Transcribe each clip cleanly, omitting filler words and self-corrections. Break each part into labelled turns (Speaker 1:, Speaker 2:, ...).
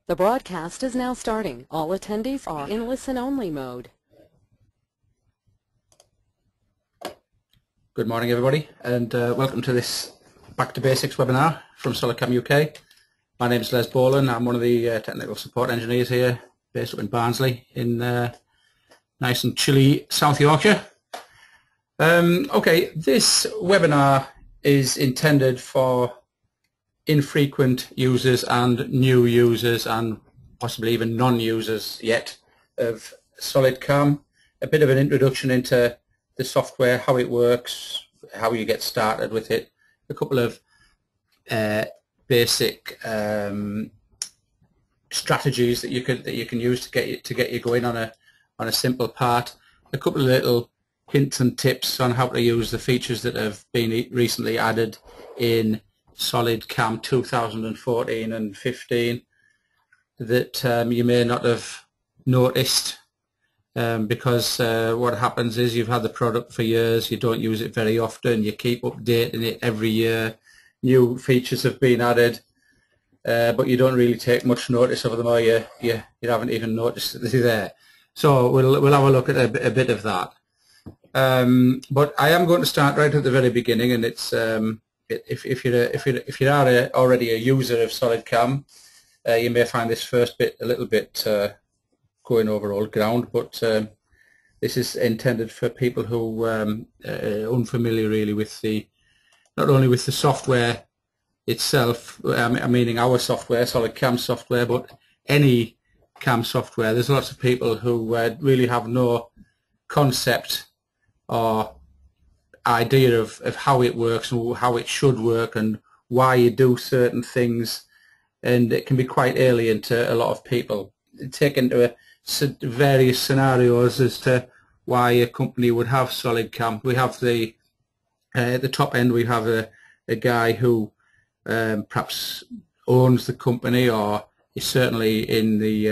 Speaker 1: The broadcast is now starting. All attendees are in listen-only mode.
Speaker 2: Good morning, everybody, and welcome to this Back to Basics webinar from SolidCAM UK. My name is Les Bolan. I'm one of the technical support engineers here, based up in Barnsley, in nice and chilly South Yorkshire. Okay, this webinar is intended for infrequent users and new users and possibly even non-users yet of SolidCAM. A bit of an introduction into the software, how it works, how you get started with it, a couple of basic strategies that you can use to get you going on a simple part, a couple of little hints and tips on how to use the features that have been recently added in SolidCAM 2014 and 15 that you may not have noticed, because what happens is you've had the product for years, you don't use it very often, you keep updating it every year, new features have been added, but you don't really take much notice of them, or you haven't even noticed that they're there. So we'll have a look at a bit of that. But I am going to start right at the very beginning, and it's if you are already a user of SolidCAM, you may find this first bit a little bit going over old ground, but this is intended for people who are unfamiliar really with not only with the software itself, meaning our software, SolidCAM software, but any CAM software. There's lots of people who really have no concept or idea of how it works and how it should work and why you do certain things, and it can be quite alien to a lot of people. Take into various scenarios as to why a company would have SolidCAM. We have at the top end we have a guy who perhaps owns the company, or is certainly in the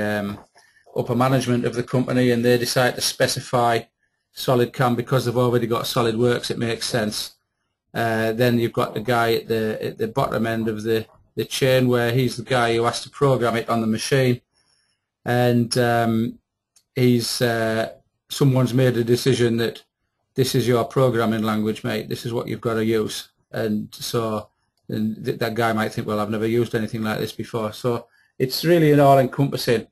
Speaker 2: upper management of the company, and they decide to specify SolidCAM because they've already got SolidWorks. It makes sense. Then you've got the guy at the bottom end of the chain, where he's the guy who has to program it on the machine, and someone's made a decision that this is your programming language, mate, this is what you've got to use, and so that guy might think, well, I've never used anything like this before. So it's really an all-encompassing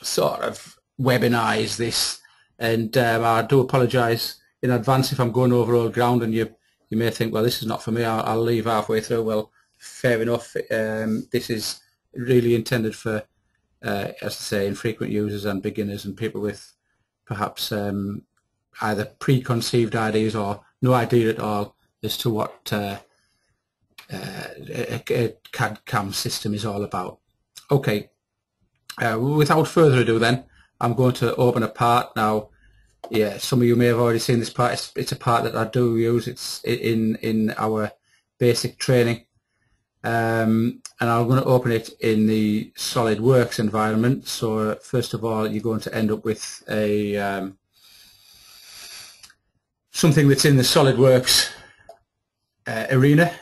Speaker 2: sort of webinar is this. And I do apologise in advance if I'm going over old ground and you may think, well, this is not for me, I'll leave halfway through. Well, fair enough. This is really intended for, as I say, infrequent users and beginners and people with perhaps either preconceived ideas or no idea at all as to what a CAD-CAM system is all about. Okay, without further ado then, I'm going to open a part now. Yeah, some of you may have already seen this part. It's a part that I do use. It's in our basic training, and I'm going to open it in the SolidWorks environment. So first of all, you're going to end up with something that's in the SolidWorks arena,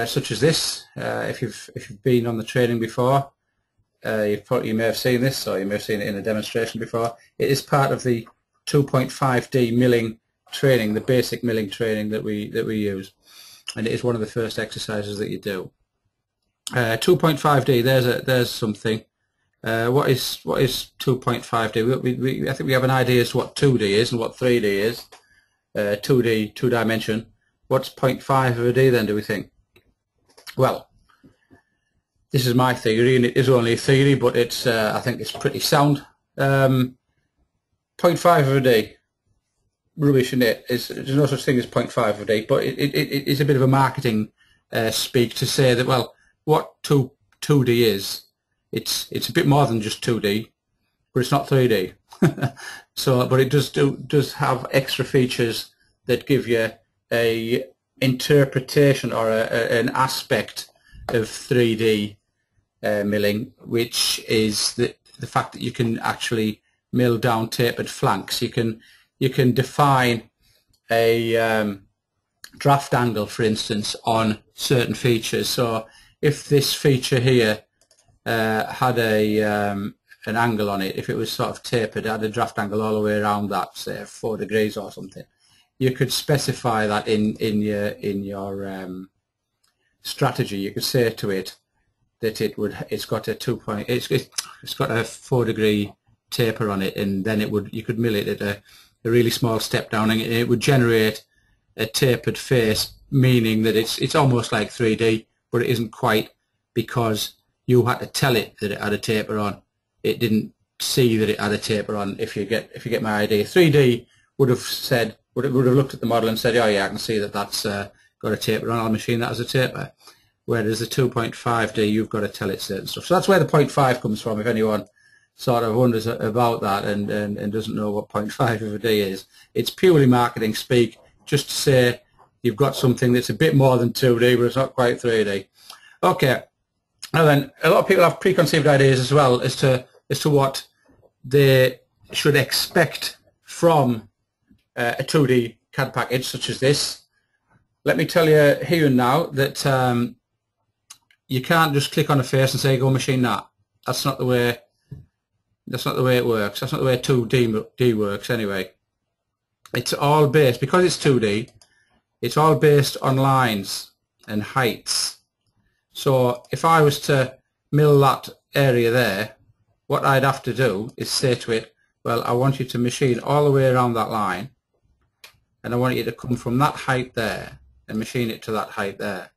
Speaker 2: such as this. If you've been on the training before, you may have seen this, or you may have seen it in a demonstration before. It is part of the 2.5D milling training, the basic milling training that we use, and it is one of the first exercises that you do. 2.5D. There's something. What is 2.5D? I think we have an idea as to what 2D is and what 3D is. 2D, two dimension. What's 0.5 of a D then, do we think? Well, this is my theory, and it is only a theory, but it's I think it's pretty sound. 0.5 of a D, rubbish in it. There's no such thing as 0.5 of a D, but it is a bit of a marketing speak to say that, well, what 2D is, it's a bit more than just 2D, but it's not 3D. So, but it does have extra features that give you a interpretation or an aspect of 3D milling, which is the fact that you can actually mill down tapered flanks. You can define a draft angle, for instance, on certain features. So if this feature here had an angle on it, if it was sort of tapered, it had a draft angle all the way around that, say 4 degrees or something, you could specify that in your strategy. You could say to it that it's got a 4 degree taper on it, and then you could mill it at a really small step down, and it would generate a tapered face, meaning that it's almost like 3D, but it isn't quite, because you had to tell it that it had a taper on. It didn't see that it had a taper on. If you get my idea, 3D would have looked at the model and said, oh yeah, I can see that that's got a taper on. I'll machine that as a taper. Whereas the 2.5D, you've got to tell it certain stuff. So that's where the 0.5 comes from, if anyone sort of wonders about that and doesn't know what 0.5 of a D is. It's purely marketing speak, just to say you've got something that's a bit more than 2D, but it's not quite 3D. Okay. Now then, a lot of people have preconceived ideas as well as to what they should expect from a 2D CAD package such as this. Let me tell you here and now that you can't just click on a face and say go machine that. That's not the way it works. That's not the way 2D works anyway. It's all based, because it's 2D, it's all based on lines and heights. So if I was to mill that area there, what I'd have to do is say to it, well, I want you to machine all the way around that line, and I want you to come from that height there and machine it to that height there.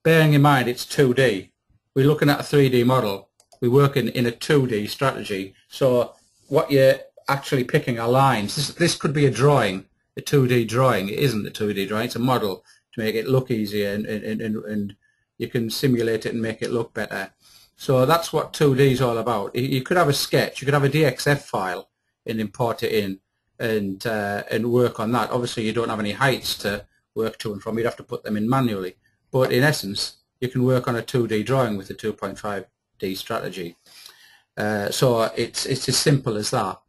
Speaker 2: Bearing in mind it's 2D, we're looking at a 3D model, we're working in a 2D strategy, so what you're actually picking are lines. This could be a drawing, a 2D drawing. It isn't a 2D drawing, it's a model to make it look easier, and you can simulate it and make it look better. So that's what 2D is all about. You could have a sketch, you could have a DXF file and import it in and work on that. Obviously you don't have any heights to work to and from, you'd have to put them in manually. But in essence, you can work on a 2D drawing with the 2.5D strategy. So it's as simple as that.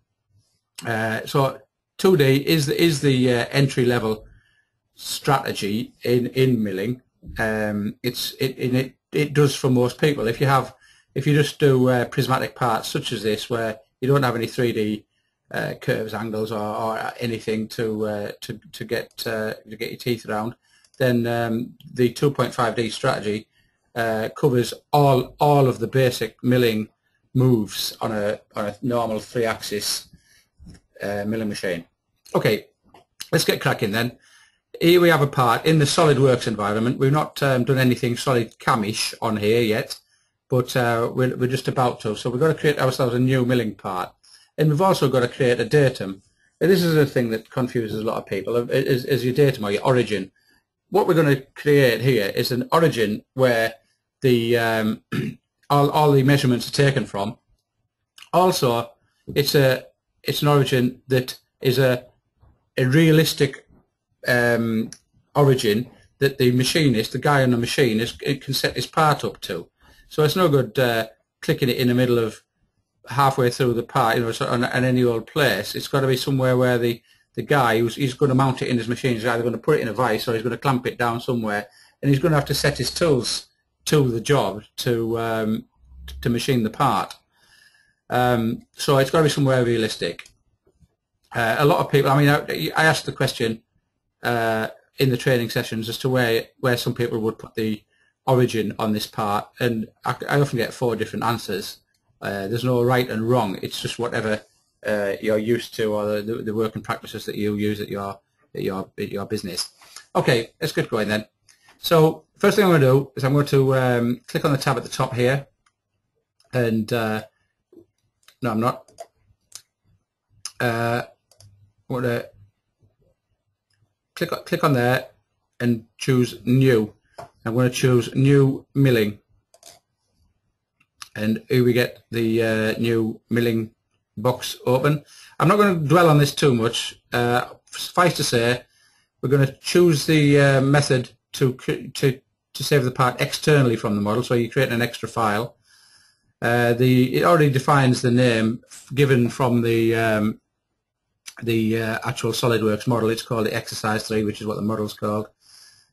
Speaker 2: So 2D is the entry-level strategy in milling. It does for most people. If you just do prismatic parts such as this, where you don't have any 3D curves, angles, or anything to get your teeth around, then the 2.5D strategy covers all of the basic milling moves on a normal 3-axis milling machine. Okay, let's get cracking then. Here we have a part in the SolidWorks environment. We've not done anything SolidCAM-ish on here yet, but we're just about to. So we've got to create ourselves a new milling part, and we've also got to create a datum. And this is the thing that confuses a lot of people, is your datum or your origin. What we're going to create here is an origin where the all the measurements are taken from. Also, it's an origin that is a realistic origin that the machinist, the guy on the machine, can set his part up to. So it's no good clicking it in the middle of halfway through the part, on any old place. It's got to be somewhere where the guy he's going to mount it in his machine is either going to put it in a vise or he's going to clamp it down somewhere, and he's going to have to set his tools to the job to machine the part. So it's got to be somewhere realistic. A lot of people, I mean, I asked the question in the training sessions as to where some people would put the origin on this part, and I often get 4 different answers. There's no right and wrong. It's just whatever you're used to, or the working practices that you use at your business. Okay, let's get going then. So first thing I'm going to do is I'm going to click on the tab at the top here, and no, I'm not. I'm going to click on there and choose New. I'm going to choose New Milling, and here we get the new milling box open. I'm not going to dwell on this too much. Suffice to say, we're going to choose the method to save the part externally from the model, so you're creating an extra file. It already defines the name given from the actual SolidWorks model. It's called the Exercise 3, which is what the model's called.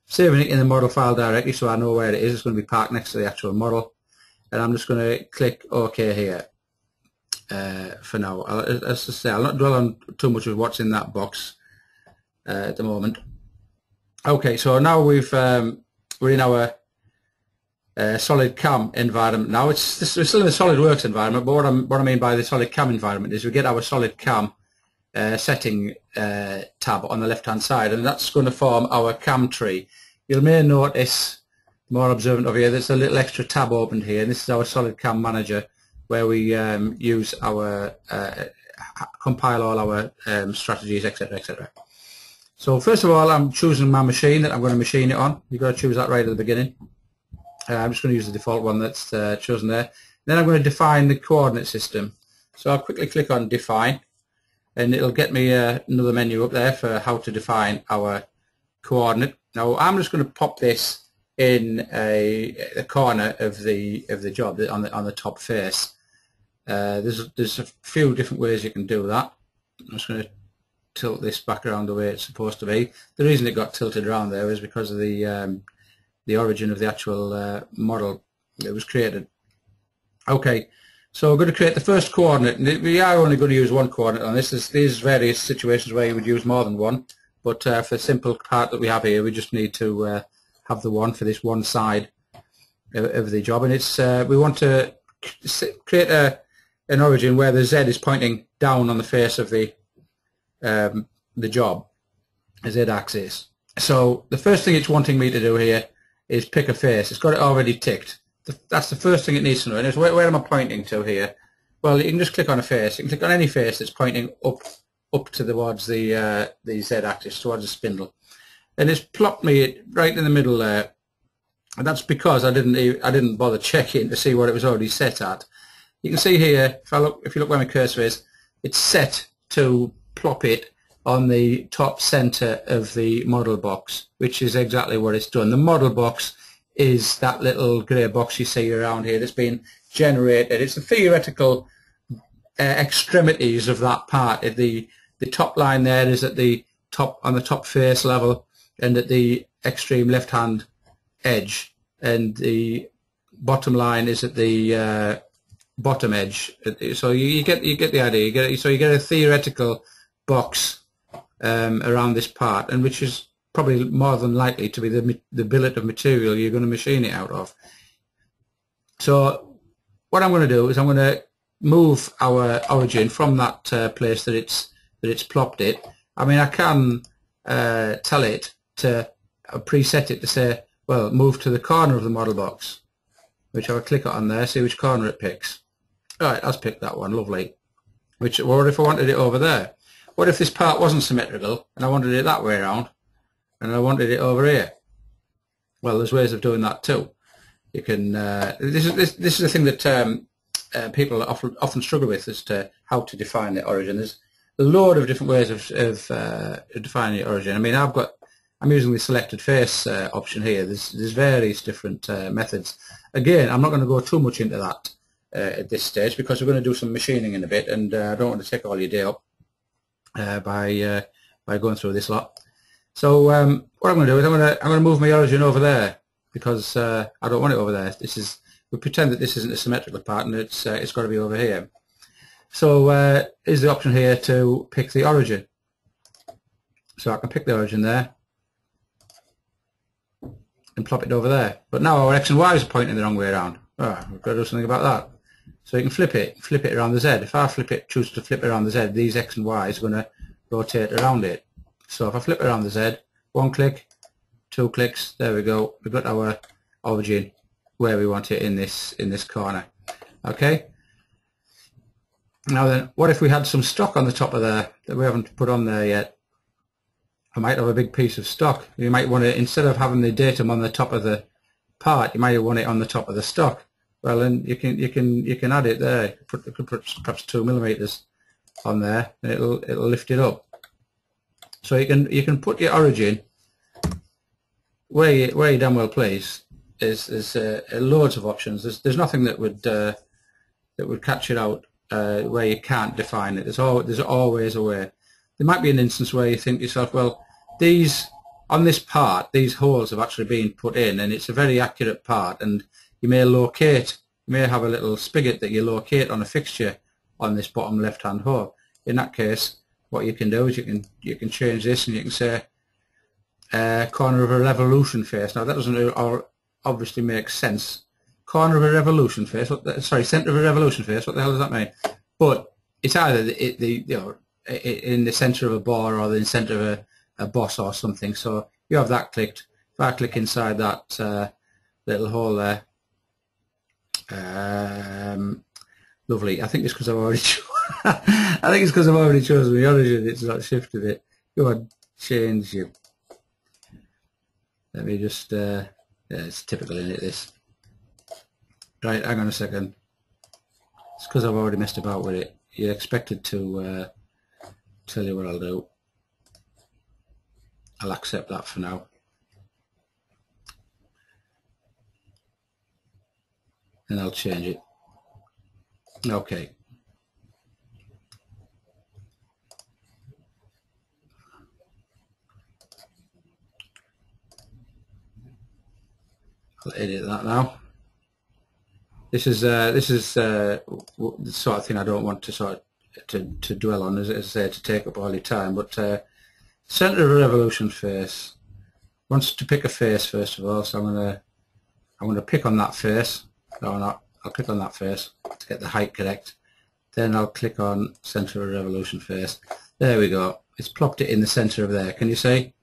Speaker 2: Saving it in the model file directly, so I know where it is. It's going to be parked next to the actual model. and I'm just going to click OK here for now. As I say, I'll not dwell on too much of what's in that box at the moment. Okay, so now we're in our SolidCAM environment now. We're still in the SolidWorks environment, but what I mean by the SolidCAM environment is we get our SolidCAM setting tab on the left hand side, and that's going to form our CAM tree. You may notice, more observant of you, there's a little extra tab opened here, and this is our SolidCAM manager, where we use our compile all our strategies, etc., etc. So first of all, I'm choosing my machine that I'm going to machine it on. You've got to choose that right at the beginning. I'm just going to use the default one that's chosen there. Then I'm going to define the coordinate system. So I'll quickly click on define, and it'll get me another menu up there for how to define our coordinate. Now I'm just going to pop this in a corner of the job on the top face. There's a few different ways you can do that. I'm just going to tilt this back around the way it's supposed to be. The reason it got tilted around there is because of the origin of the actual model that was created. Okay, so we're going to create the first coordinate, and we are only going to use one coordinate on this. There's various situations where you would use more than one, but for the simple part that we have here, we just need to have the one for this one side of the job, and it's we want to create an origin where the Z is pointing down on the face of the job, a Z axis. So the first thing it's wanting me to do here is pick a face. It's got it already ticked. That's the first thing it needs to know. And it's where am I pointing to here? Well, you can just click on a face. You can click on any face that's pointing up towards the Z axis, towards the spindle, and it's plopped me right in the middle there. And that's because I didn't bother checking to see what it was already set at. You can see here, if you look where my cursor is, it's set to plop it on the top center of the model box, which is exactly what it's done. The model box is that little grey box you see around here that's been generated. It's the theoretical extremities of that part. The top line there is at the top, on the top face level, and at the extreme left hand edge, and the bottom line is at the bottom edge. So you get the idea. So you get a theoretical box around this part, and which is probably more than likely to be the billet of material you're going to machine it out of. So what I'm going to do is I'm going to move our origin from that place that it's plopped it. I mean, I can tell it to preset it to say, well, move to the corner of the model box, which I will click on there, see which corner it picks. Alright, let's pick that one, lovely. What if I wanted it over there? What if this part wasn't symmetrical and I wanted it that way around, and I wanted it over here? Well, there's ways of doing that too. You can. This is the thing that people often struggle with, as to how to define the origin. There's a load of different ways of defining the origin. I mean, I'm using the selected face option here. There's various different methods. Again, I'm not going to go too much into that at this stage, because we're going to do some machining in a bit, and I don't want to take all your day up by going through this lot. So what I'm going to do is I'm going to move my origin over there, because I don't want it over there. We pretend that this isn't a symmetrical part, and it's got to be over here. So is the option here to pick the origin. So I can pick the origin there and plop it over there. But now our X and Y are pointing the wrong way around. Oh, we've got to do something about that. So you can flip it around the Z. If I choose to flip it around the Z, these X and Y is going to rotate around it. So if I flip it around the Z, one click, two clicks, there we go. We've got our origin where we want it in this corner. Okay. Now then, what if we had some stock on the top of there that we haven't put on there yet? I might have a big piece of stock. You might want to, instead of having the datum on the top of the part, you might want it on the top of the stock. Well, then you can add it there. You could put perhaps 2 millimeters on there, and it'll lift it up. So you can put your origin where you damn well please. There's loads of options. There's nothing that would catch it out where you can't define it. There's always a way. There might be an instance where you think to yourself, well, on this part, these holes have actually been put in, and it's a very accurate part, and you may locate you may have a little spigot that you locate on a fixture on this bottom left hand hole. In that case, what you can do is you can change this, and you can say corner of a revolution face. Now that doesn't obviously make sense. Corner of a revolution face. Center of a revolution face. What the hell does that mean? But it's either in the center of a bar or in the center of a boss or something. So you have that clicked. If I click inside that little hole there, lovely. I think it's because I've already chosen the origin. It's not shifted it. Go on, change you. Let me just. Yeah, it's typical, isn't it? This. Right, hang on a second. It's because I've already messed about with it. You're expected to tell you what I'll do. I'll accept that for now. And I'll change it. Okay. I'll edit that now. This is the sort of thing I don't want to to dwell on, as I say, to take up all your time. But center of a revolution face. Wants to pick a face first of all, so I'm gonna pick on that face. No, not. I'll click on that face to get the height correct. Then I'll click on center of a revolution face. There we go. It's plopped it in the center of there. Can you see?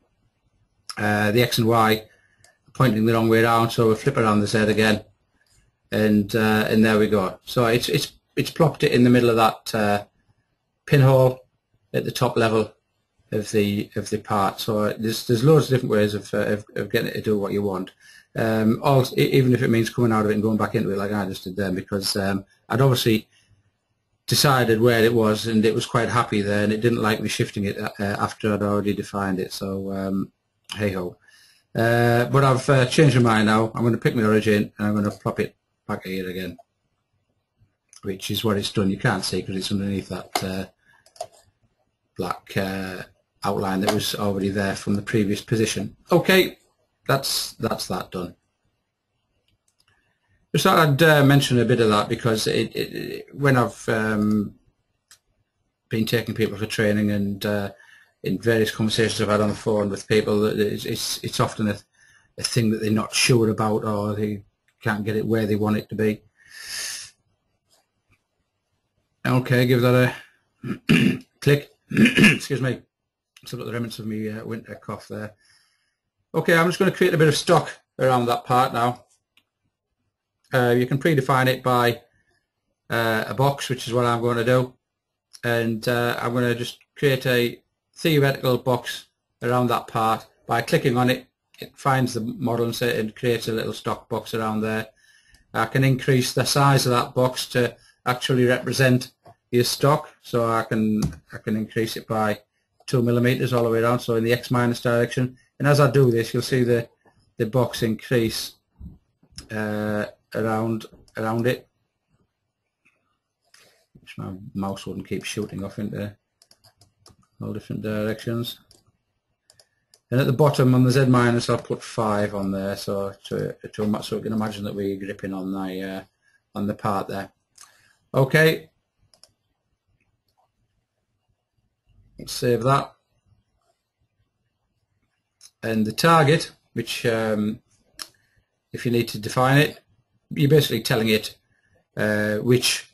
Speaker 2: The X and Y are pointing the wrong way around, so we'll flip around the Z again. And there we go. So it's plopped it in the middle of that pinhole at the top level of the part. So there's loads of different ways of getting it to do what you want. Also, even if it means coming out of it and going back into it like I just did then, because I'd obviously decided where it was, and it was quite happy there, and it didn't like me shifting it after I'd already defined it. So hey ho. But I've changed my mind now. I'm going to pick my origin and I'm going to plop it back here again, which is what it's done. You can't see because it's underneath that black outline that was already there from the previous position. Okay, that's that done. Just thought I'd mention a bit of that because when I've been taking people for training and in various conversations I've had on the phone with people, it's often a thing that they're not sure about, or they can't get it where they want it to be. Okay, give that a click. Excuse me. So I've got the remnants of my winter cough there. Okay, I'm just going to create a bit of stock around that part now. You can predefine it by a box, which is what I'm going to do, and I'm going to just create a theoretical box around that part. By clicking on it, it finds the model and creates a little stock box around there. I can increase the size of that box to actually represent your stock, so I can increase it by 2 millimeters all the way around, so in the X minus direction. And as I do this, you'll see the box increase around it, which my mouse wouldn't keep shooting off into all different directions. And at the bottom on the Z minus, I'll put 5 on there, so so we can imagine that we're gripping on the part there. Okay, let's save that. And the target, which if you need to define it, you're basically telling it which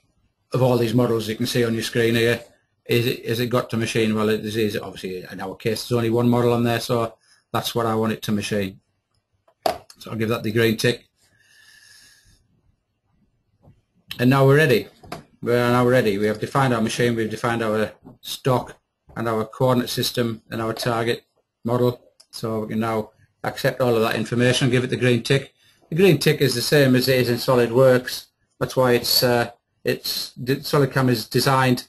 Speaker 2: of all these models you can see on your screen here is it got to machine. Well, it is obviously, in our case there's only one model on there, so that's what I want it to machine. So I'll give that the green tick, and now we're ready. We're now ready. We have defined our machine, we've defined our stock and our coordinate system and our target model, so we can now accept all of that information and give it the green tick. The green tick is the same as it is in SolidWorks. That's why SolidCAM is designed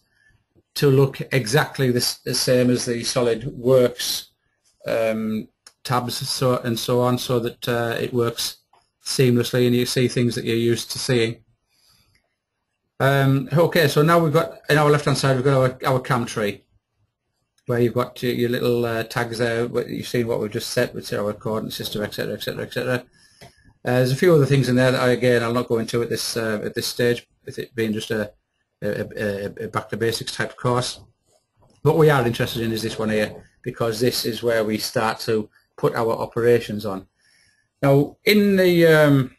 Speaker 2: to look exactly the same as the SolidWorks tabs and so on, so that it works seamlessly and you see things that you're used to seeing. Okay, so now we've got, in our left hand side, we've got our cam tree, where you've got your little tags there. You've seen what we've just set with our coordinate system, etc., etc., etc. There's a few other things in there that again I'll not go into at this stage, with it being just a back to basics type of course. What we are interested in is this one here, because this is where we start to put our operations on. Now, in the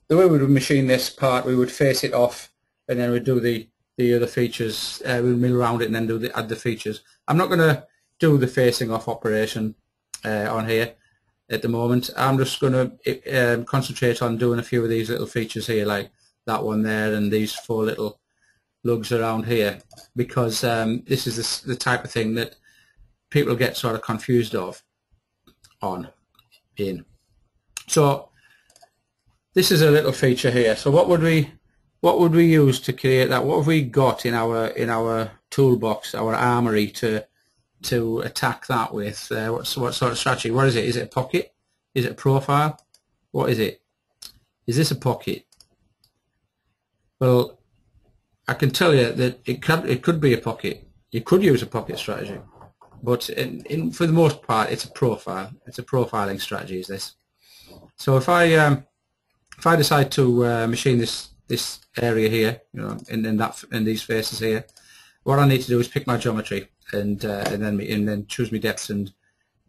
Speaker 2: way we would machine this part, we would face it off, and then we'd do the other features. We'd mill around it and then add the features. I'm not going to do the facing off operation on here at the moment. I'm just going to concentrate on doing a few of these little features here, like that one there and these 4 little lugs around here, because this is the type of thing that people get sort of confused in. So this is a little feature here. So what would we use to create that? What have we got in our toolbox, our armory to attack that with? What sort of strategy? What is it? Is it a pocket? Is it a profile? What is it? Is this a pocket? Well, I can tell you that it could be a pocket. You could use a pocket strategy, but for the most part, it's a profile. It's a profiling strategy. Is this? So if I decide to machine this area here, you know, in these faces here, what I need to do is pick my geometry and then choose my depths and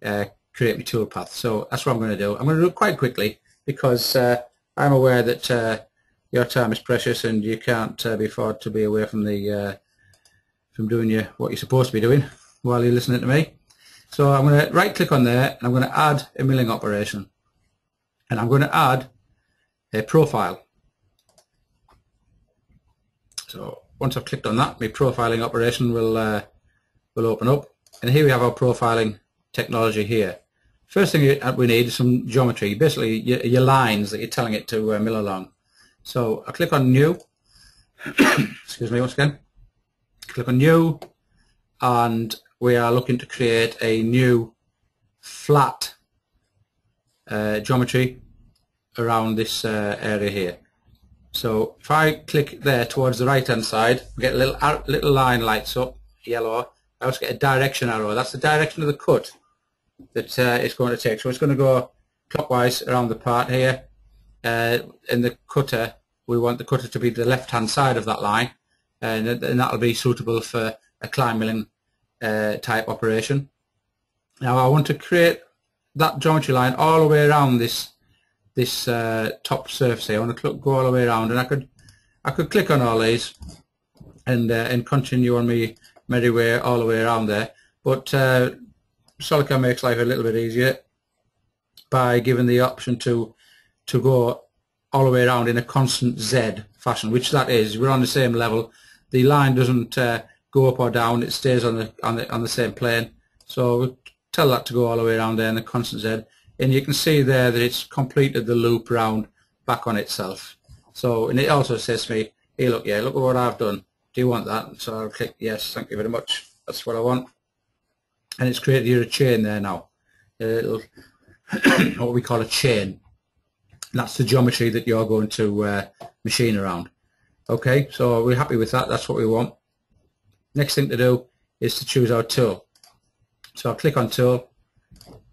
Speaker 2: create my toolpath. So that's what I'm going to do. I'm going to do it quite quickly, because I'm aware that your time is precious and you can't be afford to be away from doing what you're supposed to be doing while you're listening to me. So I'm going to right click on there, and I'm going to add a milling operation, and I'm going to add a profile. So once I've clicked on that, my profiling operation will open up, and here we have our profiling technology here. First thing we need is some geometry, basically your lines that you're telling it to mill along. So I click on new, excuse me once again, click on new, and we are looking to create a new flat geometry around this area here. So if I click there towards the right hand side, we get a little line lights up, yellow. I also get a direction arrow. That's the direction of the cut that it's going to take. So it's going to go clockwise around the part here. In the cutter, we want the cutter to be the left hand side of that line, and that'll be suitable for a climb milling type operation. Now I want to create that geometry line all the way around this top surface here. I want to go all the way around, and I could click on all these and continue on my merry way all the way around there. But SolidCAM makes life a little bit easier by giving the option to go all the way around in a constant Z fashion, which that is. We're on the same level. The line doesn't go up or down; it stays on the same plane. So we'll tell that to go all the way around there in a constant Z, and you can see there that it's completed the loop round back on itself. So, and it also says to me, "Hey, look, yeah, look at what I've done. Do you want that?" So I'll click yes, thank you very much. That's what I want, and it's created here a chain there now. A little what we call a chain. That's the geometry that you're going to machine around. Okay, so we're happy with that. That's what we want. Next thing to do is to choose our tool. So I'll click on tool,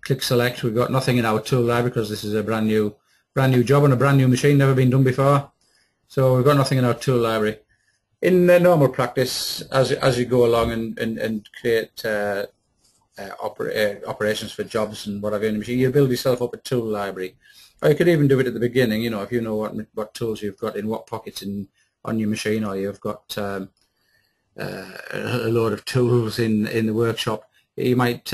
Speaker 2: click select. We've got nothing in our tool library because this is a brand new job on a brand new machine, never been done before. So we've got nothing in our tool library. In normal practice, as you go along and create operations for jobs and whatever in the machine, you build yourself up a tool library. Or you could even do it at the beginning, you know, if you know what tools you've got in what pockets on your machine, or you've got a load of tools in the workshop. You might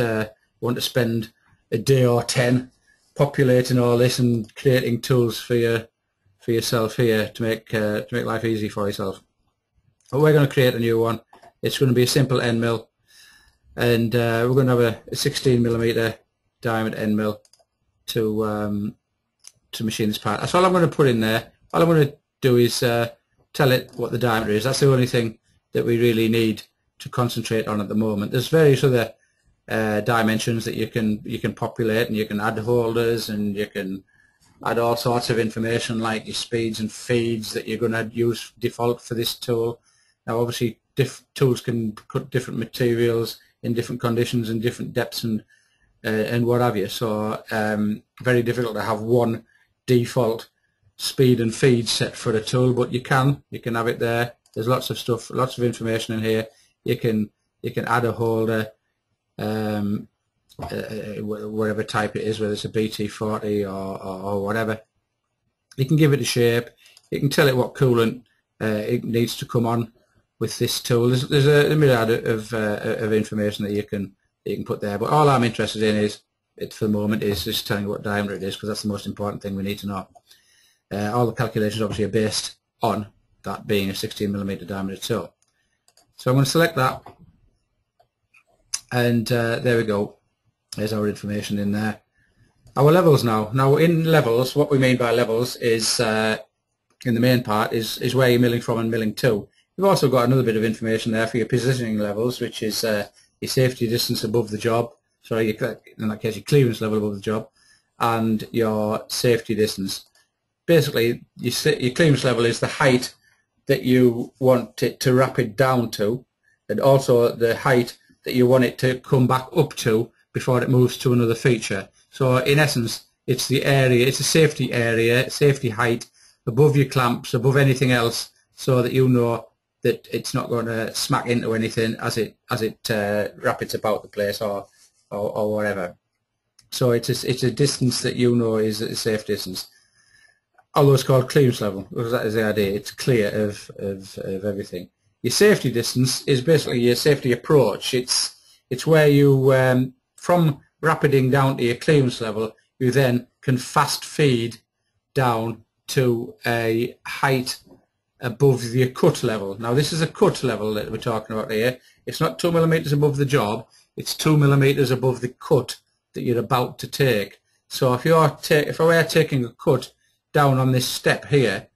Speaker 2: want to spend a day or 10 populating all this and creating tools for yourself here to make life easy for yourself. But we're going to create a new one. It's going to be a simple end mill, and we're going to have a 16mm diamond end mill to machine this part. That's all I'm going to put in there. All I'm going to do is tell it what the diameter is. That's the only thing that we really need to concentrate on at the moment. There's various other dimensions that you can populate, and you can add holders, and you can add all sorts of information like your speeds and feeds that you're going to use default for this tool. Now obviously tools can cut different materials in different conditions and different depths and what have you, so very difficult to have one default speed and feed set for the tool, but you can have it there. There's lots of stuff, lots of information in here. You can add a holder, whatever type it is, whether it's a BT40 or whatever. You can give it a shape. You can tell it what coolant it needs to come on with this tool. There's a myriad of information that you can put there. But all I'm interested in is, for the moment, is just telling you what diameter it is, because that's the most important thing we need to know. All the calculations obviously are based on that being a 16mm diameter tool. So I'm going to select that, and there we go. There's our information in there. Our levels now. Now in levels, what we mean by levels is, in the main part, is where you're milling from and milling to. You've also got another bit of information there for your positioning levels, which is your safety distance above the job. Sorry, in that case, your clearance level above the job, and your safety distance. Basically, your clearance level is the height that you want it to rapid down to, and also the height that you want it to come back up to before it moves to another feature. So in essence, it's the area, it's a safety area, safety height above your clamps, above anything else, so that you know that it's not going to smack into anything as it rapids about the place or whatever. So it's a distance that you know is a safe distance. Although it's called clearance level, because that is the idea. It's clear of everything. Your safety distance is basically your safety approach. It's where you from rapiding down to your clearance level, you then can fast feed down to a height above your cut level. Now this is a cut level that we're talking about here. It's not 2mm above the job, it's 2mm above the cut that you're about to take. So if I were taking a cut down on this step here,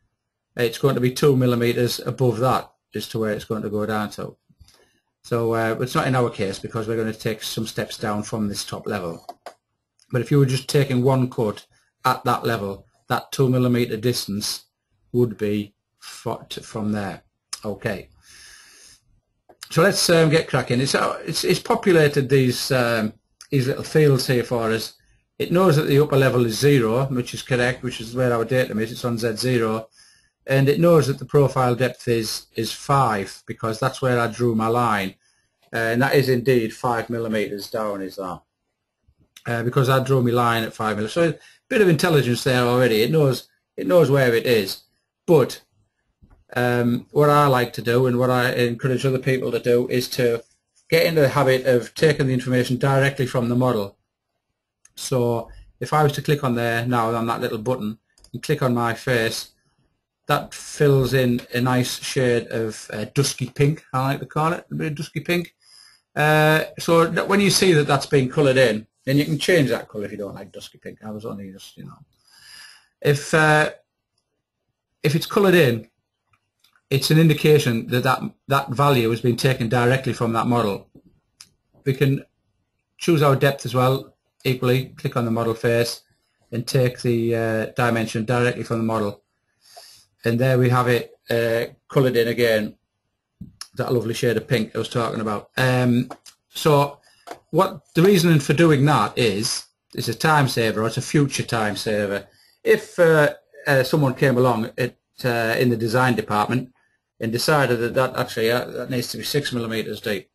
Speaker 2: it's going to be 2mm above that as to where it's going to go down to. So it's not in our case, because we're going to take some steps down from this top level. But if you were just taking one cut at that level, that 2mm distance would be from there. Okay. So let's get cracking. It's populated these little fields here for us. It knows that the upper level is 0, which is correct, which is where our datum is. It's on Z0. And it knows that the profile depth is 5, because that's where I drew my line. And that is indeed 5mm down, is that. Because I drew my line at 5mm. So a bit of intelligence there already. It knows where it is. But what I like to do, and what I encourage other people to do, is to get into the habit of taking the information directly from the model. So if I was to click on there now, on that little button, and click on my face, that fills in a nice shade of dusky pink, I like to call it, a bit of dusky pink. So that when you see that that's being coloured in, then you can change that colour if you don't like dusky pink. I was only just, you know. If it's coloured in, it's an indication that value has been taken directly from that model. We can choose our depth as well, equally, click on the model face and take the dimension directly from the model. And there we have it coloured in again, that lovely shade of pink I was talking about. So what the reasoning for doing that is, it's a time saver, or it's a future time saver. If someone came along in the design department and decided that actually that needs to be 6mm deep,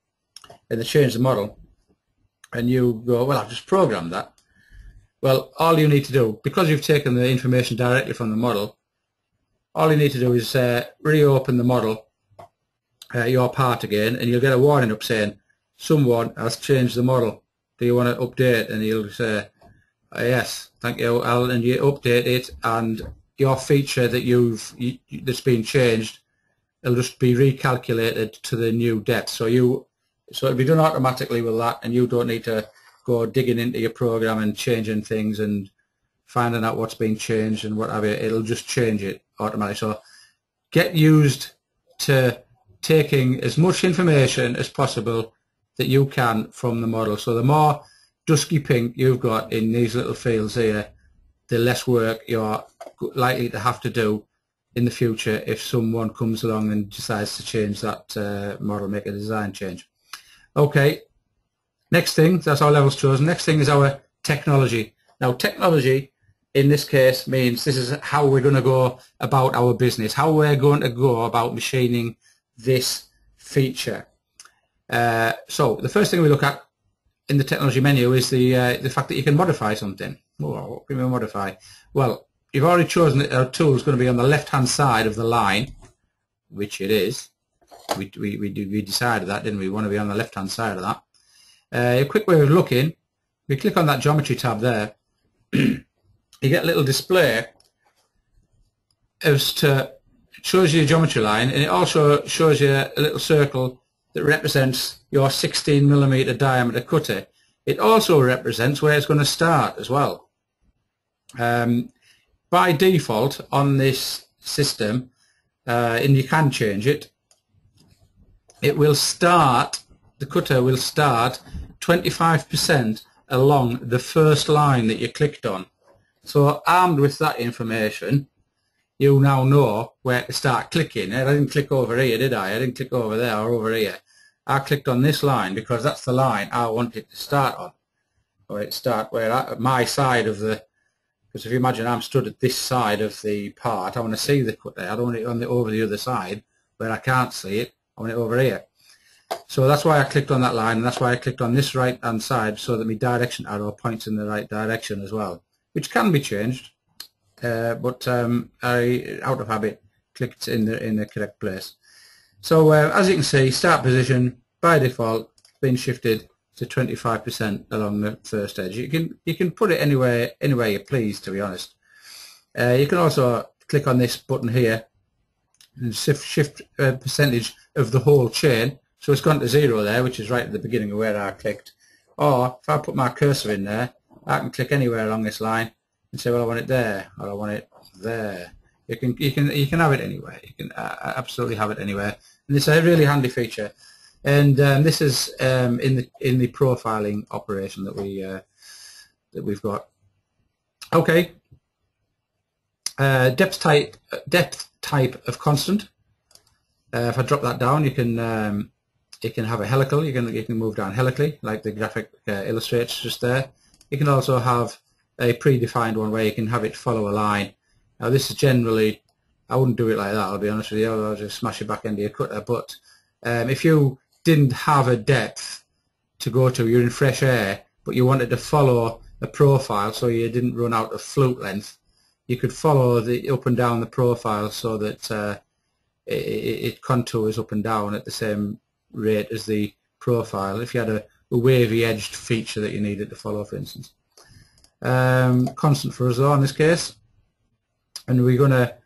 Speaker 2: and they change the model, and you go, well, I've just programmed that. Well, all you need to do, because you've taken the information directly from the model, all you need to do is reopen the model, your part again, and you'll get a warning up saying, someone has changed the model. Do you want to update? And you'll say, yes, thank you, Al, and you update it, and your feature that that's been changed, it'll just be recalculated to the new depth. So it'll be done automatically with that, and you don't need to go digging into your program and changing things and finding out what's been changed and what have you. It'll just change it automatically. So get used to taking as much information as possible that you can from the model. So the more dusky pink you've got in these little fields here, the less work you're likely to have to do in the future if someone comes along and decides to change that model, make a design change. Okay, next thing, that's our levels chosen. Next thing is our technology. Now technology in this case means this is how we're going to go about our business, how we're going to go about machining this feature. So the first thing we look at in the technology menu is the fact that you can modify something. Oh, what can we modify? Well, you've already chosen that our tool is going to be on the left-hand side of the line, which it is. We decided that, didn't we? We want to be on the left-hand side of that. A quick way of looking, we click on that geometry tab there. You get a little display as to, it shows you your geometry line, and it also shows you a little circle that represents your 16mm diameter cutter. It also represents where it's going to start as well. By default on this system, and you can change it, it will start, the cutter will start 25% along the first line that you clicked on. So armed with that information, you now know where to start clicking. I didn't click over here, did I? I didn't click over there or over here. I clicked on this line because that's the line I want it to start on. Or it start where my side of the, because if you imagine I'm stood at this side of the part, I want to see the cutter. I don't want it on over the other side where I can't see it. I want it over here. So that's why I clicked on that line, and that's why I clicked on this right hand side, so that my direction arrow points in the right direction as well, which can be changed, but I, out of habit, clicked in the correct place. So as you can see, start position by default been shifted to 25% along the first edge. You can put it anywhere you please, to be honest. You can also click on this button here and shift percentage of the whole chain. So it's gone to 0 there, which is right at the beginning of where I clicked. Or if I put my cursor in there, I can click anywhere along this line and say, well, I want it there, or I want it there. You can have it anywhere. You can absolutely have it anywhere. And it's a really handy feature. And this is in the profiling operation that we've got. Okay. Depth type of constant. If I drop that down, you can have a helical. You can move down helically, like the graphic illustrates just there. You can also have a predefined one where you can have it follow a line. Now this is generally, I wouldn't do it like that, I'll be honest with you. I'll just smash it back into your cutter. But if you didn't have a depth to go to, you're in fresh air, but you wanted to follow a profile so you didn't run out of flute length, you could follow the up and down the profile so that it contours up and down at the same rate as the profile, if you had a wavy edged feature that you needed to follow, for instance. Constant for us though in this case, and we're going to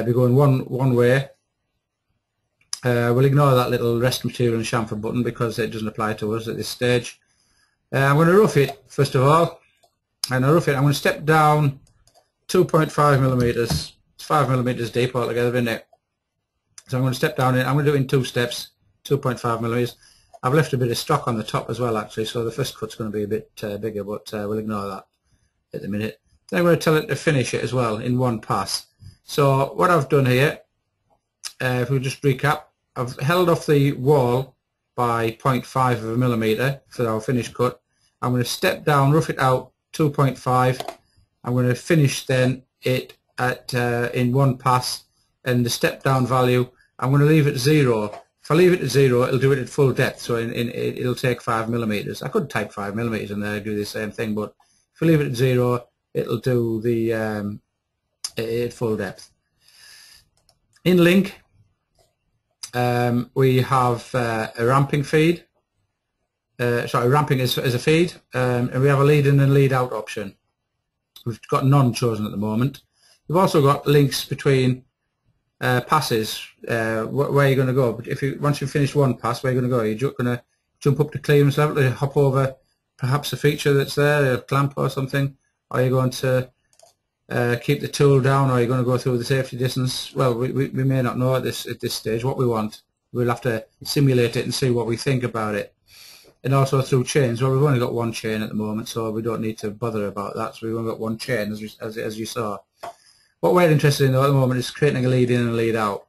Speaker 2: be going one way. We'll ignore that little rest material and chamfer button because it doesn't apply to us at this stage. I'm going to rough it first of all, and I'm going to step down 2.5mm. It's 5mm deep altogether, isn't it? So I'm going to step down it. I'm going to do it in 2 steps, 2.5mm. I've left a bit of stock on the top as well, actually, so the first cut's going to be a bit bigger, but we'll ignore that at the minute. Then I'm going to tell it to finish it as well in one pass. So what I've done here, if we just recap, I've held off the wall by 0.5 for our finished cut. I'm going to step down, rough it out 2.5. I'm going to finish then it at in one pass, and the step down value I'm going to leave it 0. If I leave it at 0, it'll do it at full depth, so it'll take 5mm. I could type 5mm in there and do the same thing, but if I leave it at 0, it'll do the at full depth. In link, we have a ramping feed. Ramping is a feed, and we have a lead in and lead out option. We've got none chosen at the moment. We've also got links between passes, where you're going to go. But once you finish one pass, where you're going to go? You're going to jump up to clearance level to hop over perhaps a feature that's there, a clamp or something. Are you going to keep the tool down, or are you going to go through the safety distance? Well, we may not know at this stage what we want. We'll have to simulate it and see what we think about it. And also through chains. Well, we've only got one chain at the moment, so we don't need to bother about that. So we've only got one chain, as you saw. What we're interested in though at the moment is creating a lead in and a lead out.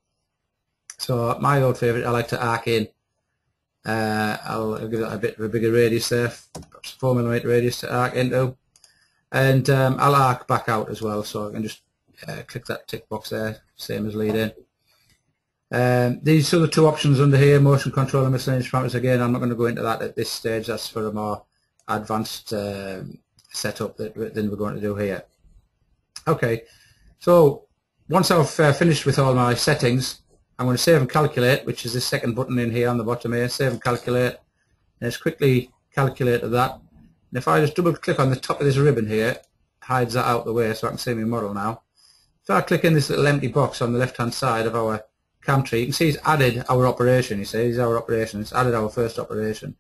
Speaker 2: So my old favourite, I like to arc in. I'll give that a bit of a bigger radius there, perhaps 4mm radius to arc into. and I'll arc back out as well, so I can just click that tick box there, same as lead in. These are the two options under here, motion control and miscellaneous parameters. Again, I'm not going to go into that at this stage. That's for a more advanced setup than we're going to do here. Okay, so once I've finished with all my settings, I'm going to save and calculate, which is this second button in here on the bottom here, save and calculate, and it's quickly calculated that. And if I just double click on the top of this ribbon here, hides that out of the way so I can see my model now. If I click in this little empty box on the left hand side of our cam tree, you can see it's added our operation. You see, it's our operation, it's added our first operation.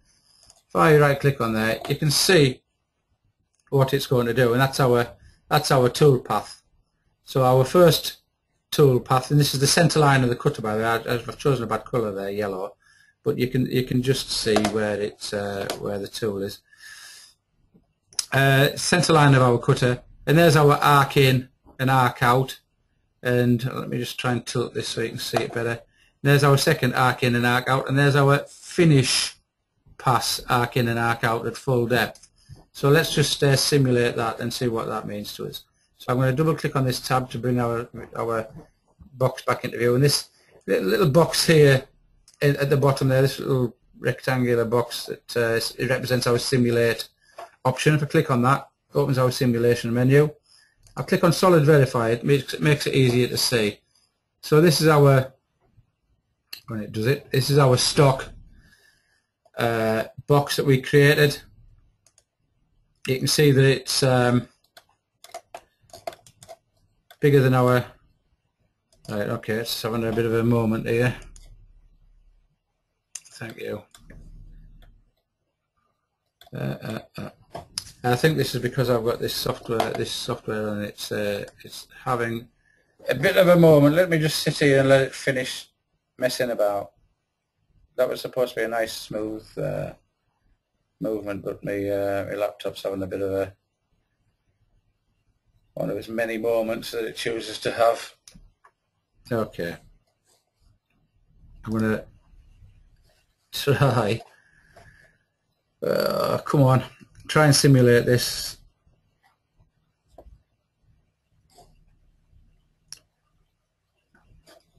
Speaker 2: If I right click on there, you can see what it's going to do, and that's our tool path. So our first tool path, and this is the center line of the cutter, by the way. I've chosen a bad colour there, yellow, but you can just see where it's where the tool is. Center line of our cutter, and there's our arc in and arc out. And let me just try and tilt this so you can see it better. There's our second arc in and arc out, and there's our finish pass, arc in and arc out at full depth. So let's just simulate that and see what that means to us. So I'm going to double click on this tab to bring our box back into view, and this little box here at the bottom there, this little rectangular box, that it represents our simulate option. If I click on that, it opens our simulation menu. I'll click on solid verify. It makes it easier to see. So this is our, when it does it, this is our stock box that we created. You can see that it's bigger than our, right, okay, it's having a bit of a moment here. Thank you. I think this is because I've got this software and it's having a bit of a moment. Let me just sit here and let it finish messing about. That was supposed to be a nice smooth movement, but my laptop's having a bit of one of its many moments that it chooses to have. Okay, I'm going to try. Come on, try and simulate this.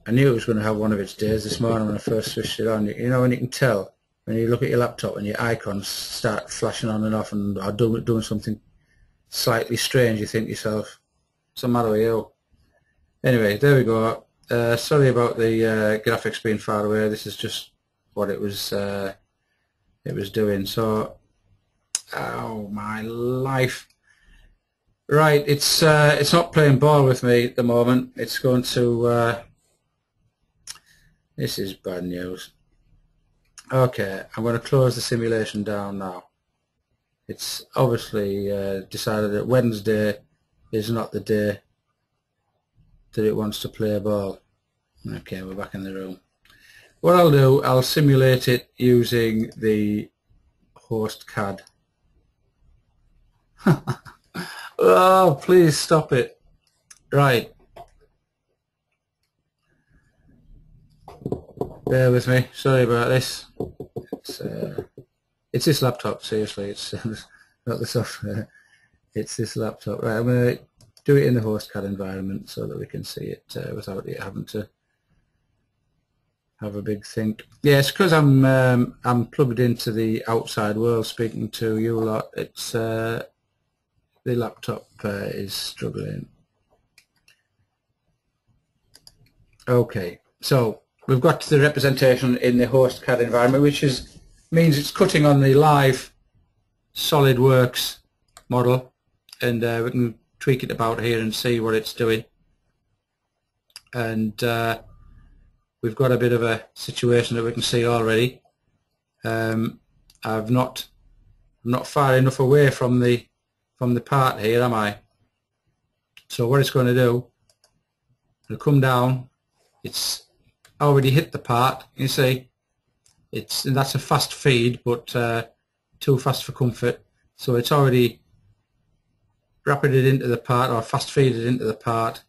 Speaker 2: I knew it was going to have one of its days this morning when I first switched it on. You know, when you can tell when you look at your laptop and your icons start flashing on and off and are doing something slightly strange, you think to yourself, what's the matter with you? Anyway, there we go. Sorry about the graphics being far away. This is just what it was doing. So, oh my life! Right, it's not playing ball with me at the moment. It's going to. This is bad news. Okay, I'm going to close the simulation down now. It's obviously decided that Wednesday is not the day that it wants to play ball. Okay, we're back in the room. What I'll do, I'll simulate it using the host CAD. Oh, please stop it. Right. Bear with me. Sorry about this. It's this laptop, seriously. It's not the software. It's this laptop. Right, I'm going to do it in the host CAD environment so that we can see it without it having to have a big think. Yeah, it's because I'm plugged into the outside world speaking to you lot. It's the laptop is struggling. Okay, so we've got the representation in the host CAD environment, which means it's cutting on the live SolidWorks model, and we can tweak it about here and see what it's doing. And we've got a bit of a situation that we can see already. I'm not far enough away from the part here, am I? So what it's going to do, it'll come down. It's already hit the part. You see, and that's a fast feed, but too fast for comfort. So it's already rapid it into the part, or fast feeded into the part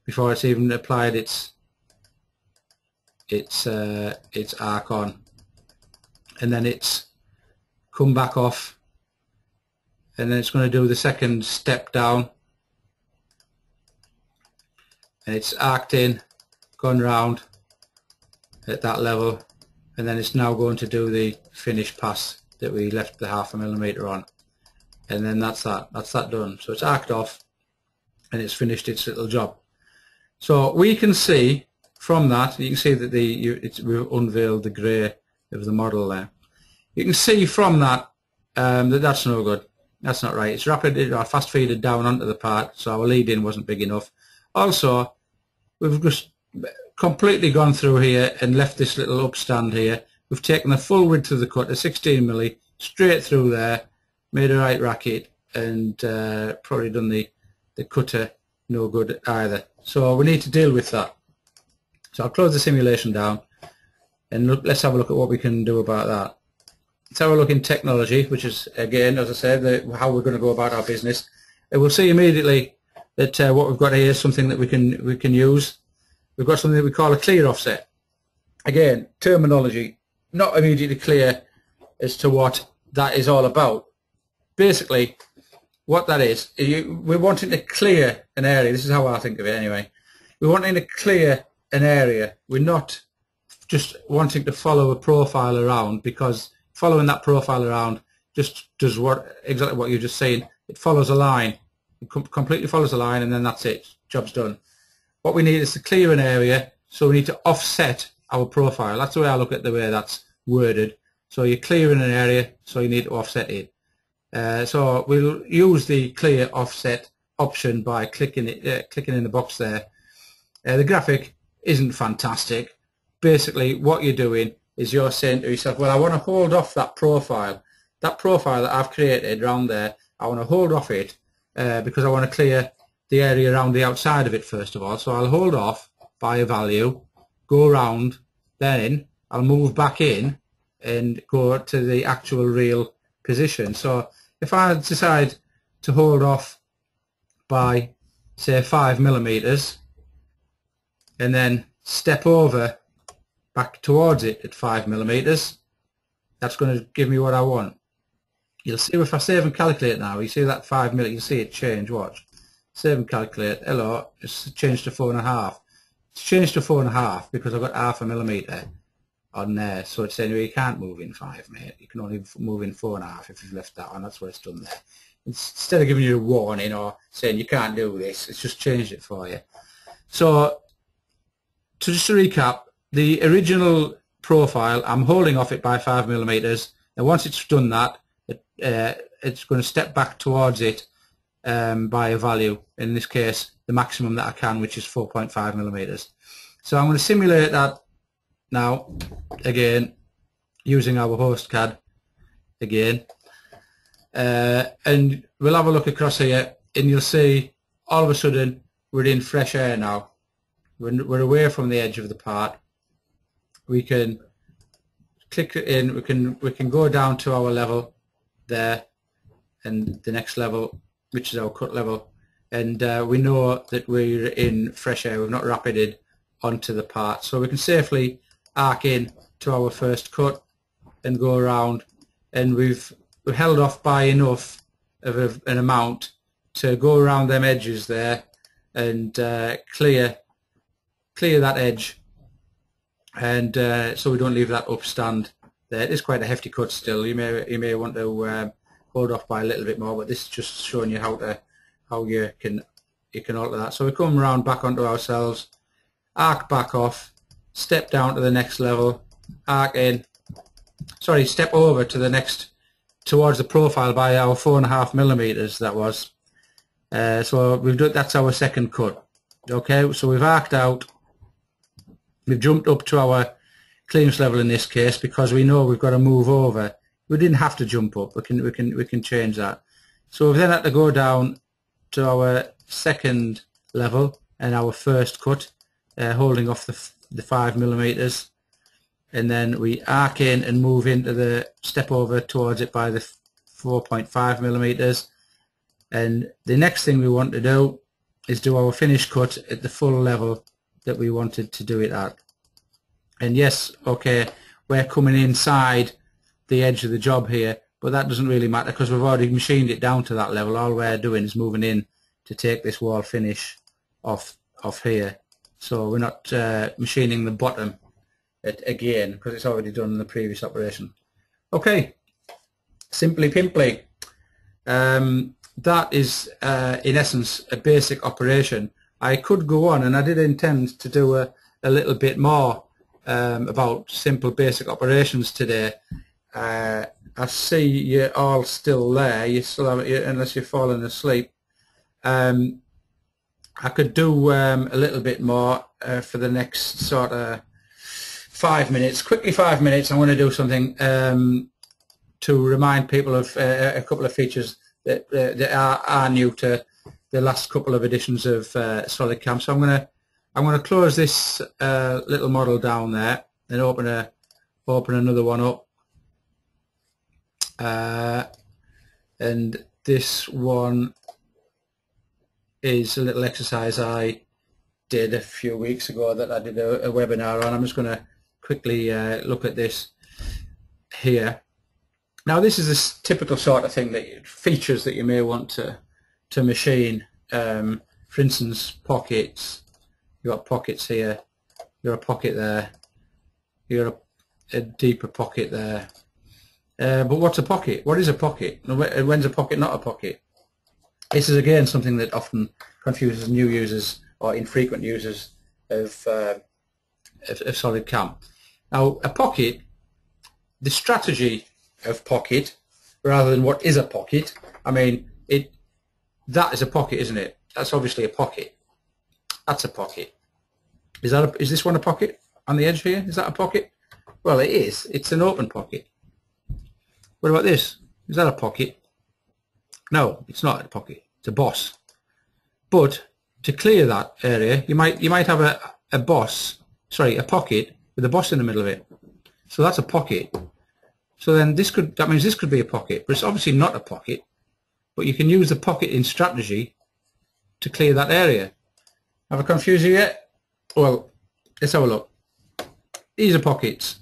Speaker 2: before it's even applied its arc on, and then it's come back off and then it's going to do the second step down, and it's arced in, gone round at that level, and then it's now going to do the finish pass that we left the 0.5 millimeter on, and then that's that done. So it's arced off and it's finished its little job. So we can see from that, you can see that we've unveiled the grey of the model there. You can see from that that's no good. That's not right. It's fast feeded down onto the part, so our lead in wasn't big enough. Also, we've just completely gone through here and left this little upstand here. We've taken the full width of the cut, a 16 milli, straight through there, made a right racket, and probably done the cutter no good either. So we need to deal with that. So I'll close the simulation down, and let's have a look at what we can do about that. Let's have a look in technology, which is, again, as I said, how we're going to go about our business. And we'll see immediately that what we've got here is something that we can use. We've got something that we call a clear offset. Again, terminology, not immediately clear as to what that is all about. Basically, what that is, we're wanting to clear an area. This is how I think of it anyway. We're wanting to clear an area. We're not just wanting to follow a profile around, because following that profile around just does exactly what you're just saying. It follows a line. It completely follows a line, and then that's it. Job's done. What we need is to clear an area, so we need to offset our profile. That's the way I look at the way that's worded. So you're clearing an area, so you need to offset it. So we'll use the clear offset option by clicking in the box there. The graphic isn't fantastic. Basically, what you're doing is you're saying to yourself, well, I want to hold off that profile that I've created around there. I want to hold off it because I want to clear the area around the outside of it first of all. So I'll hold off by a value, go around, then I'll move back in and go to the actual real position. So if I decide to hold off by, say, 5 millimeters, and then step over back towards it at 5 millimeters, that's going to give me what I want. You'll see if I save and calculate now, you see that 5 millimeters, you see it change, watch. Save and calculate, hello, it's changed to 4.5. It's changed to 4.5 because I've got 0.5 millimeter on there, so it's saying, well, you can't move in 5, mate. You can only move in 4.5 if you've left that on. That's what it's done there. Instead of giving you a warning or saying you can't do this, it's just changed it for you. So, just to recap, the original profile, I'm holding off it by 5 millimeters, and once it's done that, it's going to step back towards it by a value, in this case the maximum that I can, which is 4.5 millimeters. So I'm going to simulate that now, again, using our host CAD again, and we'll have a look across here, and you'll see all of a sudden we're in fresh air now. We're away from the edge of the part. We can click in, we can go down to our level there, and the next level, which is our cut level, and we know that we're in fresh air. We've not rapided onto the part, so we can safely arc in to our first cut and go around, and we've held off by enough of an amount to go around them edges there and clear that edge, and so we don't leave that upstand there. It is quite a hefty cut still. You may want to hold off by a little bit more, but this is just showing you how you can alter that. So we come around back onto ourselves, arc back off, step down to the next level, arc in, sorry, step over to the next, towards the profile by our 4.5 millimeters. That was so we've done, that's our second cut. Okay, so we've arced out, we've jumped up to our clearance level in this case because we know we've got to move over. We didn't have to jump up. We can change that. So we've then had to go down to our second level and our first cut, holding off the 5 millimeters, and then we arc in and move into the step over towards it by the 4.5 millimeters. And the next thing we want to do is do our finish cut at the full level that we wanted to do it at. And yes, okay, we're coming inside the edge of the job here, but that doesn't really matter because we've already machined it down to that level. All we're doing is moving in to take this wall finish off here, so we're not machining the bottom again because it's already done in the previous operation. Okay, simply pimply. That is in essence a basic operation. I could go on, and I did intend to do a little bit more about simple basic operations today. I see you're all still there. You still haven't, unless you're falling asleep. I could do a little bit more for the next sort of 5 minutes. Quickly 5 minutes. I want to do something to remind people of a couple of features that are new to the last couple of editions of SolidCAM. So I'm gonna close this little model down there and open another one up. And this one is a little exercise I did a few weeks ago that I did a webinar on. I'm just going to quickly look at this here. Now this is a typical sort of thing, that features that you may want to machine. For instance, pockets. You've got pockets here, you've got a pocket there, you've got a deeper pocket there. But what's a pocket? What is a pocket? When's a pocket not a pocket? This is again something that often confuses new users or infrequent users of SolidCAM. Now a pocket, the strategy of pocket, rather than what is a pocket, I mean, that is a pocket, isn't it? That's obviously a pocket. That's a pocket. Is this one a pocket on the edge here? Is that a pocket? Well, it is. It's an open pocket. What about this? Is that a pocket? No, it's not a pocket. It's a boss. But to clear that area, you might have a pocket with a boss in the middle of it. So that's a pocket. So then that means this could be a pocket, but it's obviously not a pocket. But you can use the pocket in strategy to clear that area. Have I confused you yet? Well, let's have a look. These are pockets.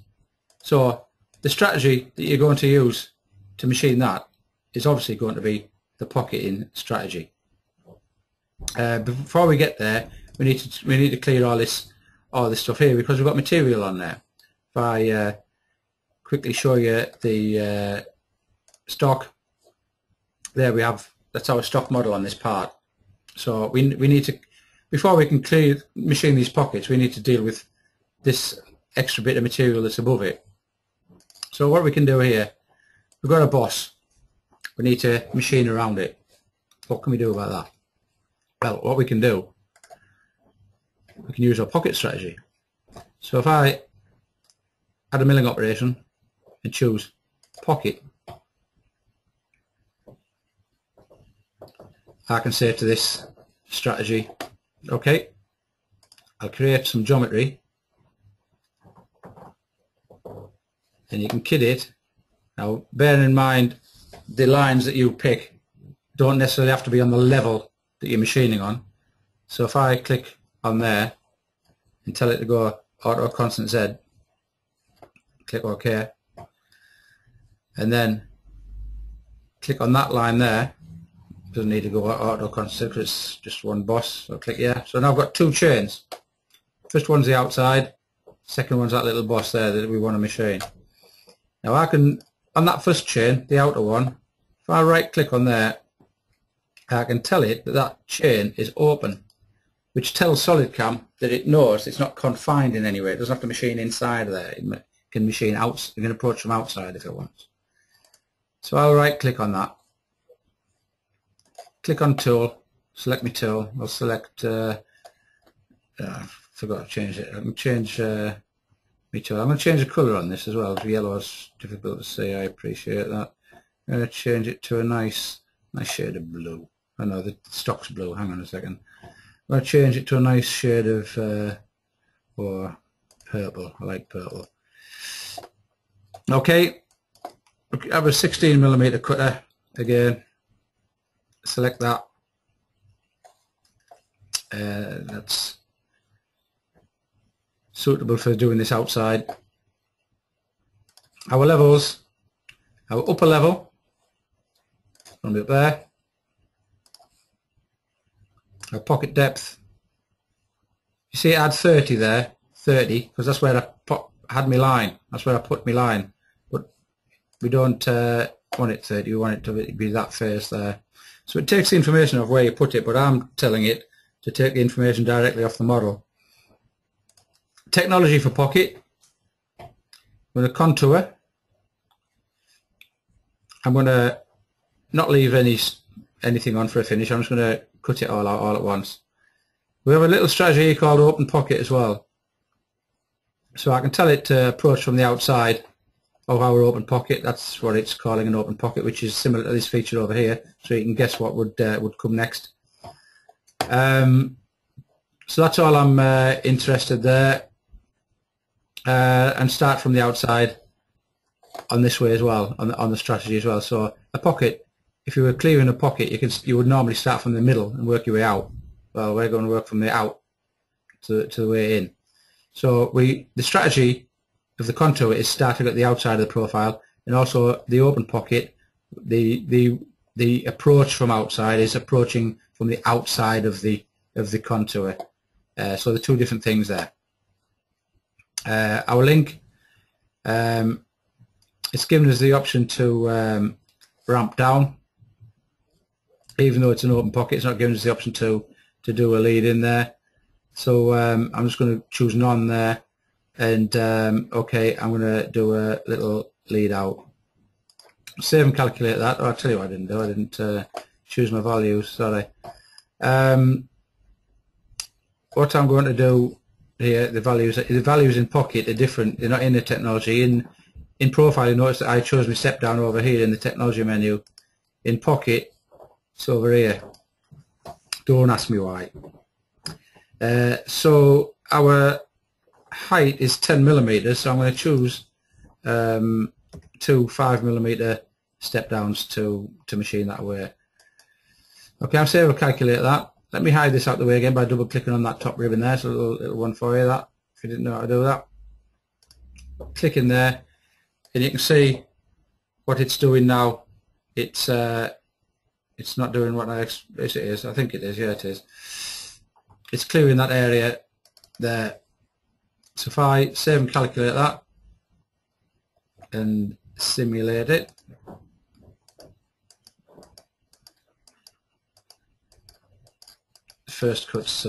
Speaker 2: So the strategy that you're going to use to machine that is obviously going to be the pocketing strategy. Before we get there, we need to clear all this stuff here, because we've got material on there. If I quickly show you the stock, there we have. That's our stock model on this part. So we need to, before we can machine these pockets, we need to deal with this extra bit of material that's above it. So what we can do here, we've got a boss. We need to machine around it. What can we do about that? Well, what we can do, we can use our pocket strategy. So if I add a milling operation and choose pocket, I can say to this strategy, okay, I'll create some geometry, and you can kid it. Now bear in mind, the lines that you pick don't necessarily have to be on the level that you're machining on. So if I click on there and tell it to go auto constant Z, click OK, and then click on that line there, doesn't need to go auto constant because it's just one boss, so click yeah. So now I've got two chains. First one's the outside, second one's that little boss there that we want to machine. Now I can, on that first chain, the outer one, if I right click on there, I can tell it that that chain is open, which tells SolidCAM that it knows it's not confined in any way. It doesn't have to machine inside of there. It can machine out. You can approach from outside if it wants. So I'll right click on that, click on tool, select my tool. I'll select forgot to change it. I can change my tool. I'm going to change the colour on this as well. Yellow is difficult to see. I appreciate that. I'm going to change it to a nice shade of blue. Oh no, the stock's blue. Hang on a second. I'm going to change it to a nice shade of or purple. I like purple. Okay, I have a 16mm cutter again. Select that. That's suitable for doing this outside. Our levels, our upper level Going to be up there. Our pocket depth. You see it had 30 there, 30, because that's where I had my line. That's where I put my line. But we don't want it 30, we want it to be that face there. So it takes the information of where you put it, but I'm telling it to take the information directly off the model. Technology for pocket. With a contour, I'm going to not leave anything on for a finish. I'm just going to cut it all out all at once. We have a little strategy called open pocket as well. So I can tell it to approach from the outside of our open pocket. That's what it's calling an open pocket, which is similar to this feature over here. So you can guess what would come next. So that's all I'm interested there. And start from the outside on this way as well, on the strategy as well. So a pocket, if you were clearing a pocket, you would normally start from the middle and work your way out. Well, we're going to work from the out to the way in. So the strategy of the contour is starting at the outside of the profile, and also the open pocket, the approach from outside is approaching from the outside of the contour. So the two different things there. Our link, it's given us the option to ramp down. Even though it's an open pocket, it's not giving us the option to do a lead in there. So I'm just going to choose none there, and okay, I'm going to do a little lead out. Save and calculate that. Oh, I'll tell you what I didn't do. I didn't choose my values. Sorry. What I'm going to do here, the values in pocket are different. They're not in the technology. In profile, you notice that I chose my step down over here in the technology menu. In pocket, it's over here. Don't ask me why. So our height is 10 millimeters, so I'm going to choose 2 5mm step downs to machine that away. Okay, I'm saying we'll calculate that. Let me hide this out the way again by double clicking on that top ribbon there. So a little one for you, that, if you didn't know how to do that. Click in there, and you can see what it's doing now. It's not doing what I expect it is. I think it is. Yeah, it is. It's clearing that area there. So if I save and calculate that and simulate it, the first cut's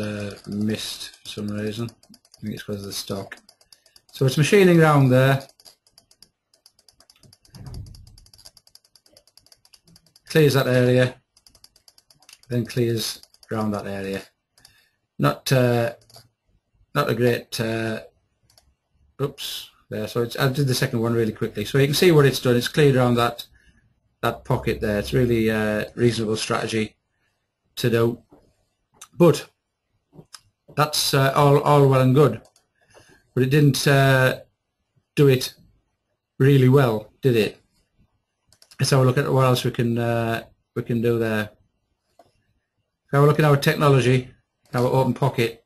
Speaker 2: missed for some reason. I think it's because of the stock. So it's machining around there. Clears that area, then clears around that area. Not a great. Oops, there. So I did the second one really quickly. So you can see what it's done. It's cleared around that pocket there. It's really a reasonable strategy to do. But that's all well and good. But it didn't do it really well, did it? Let's have a look at what else we can do there. If I look at our technology, our open pocket,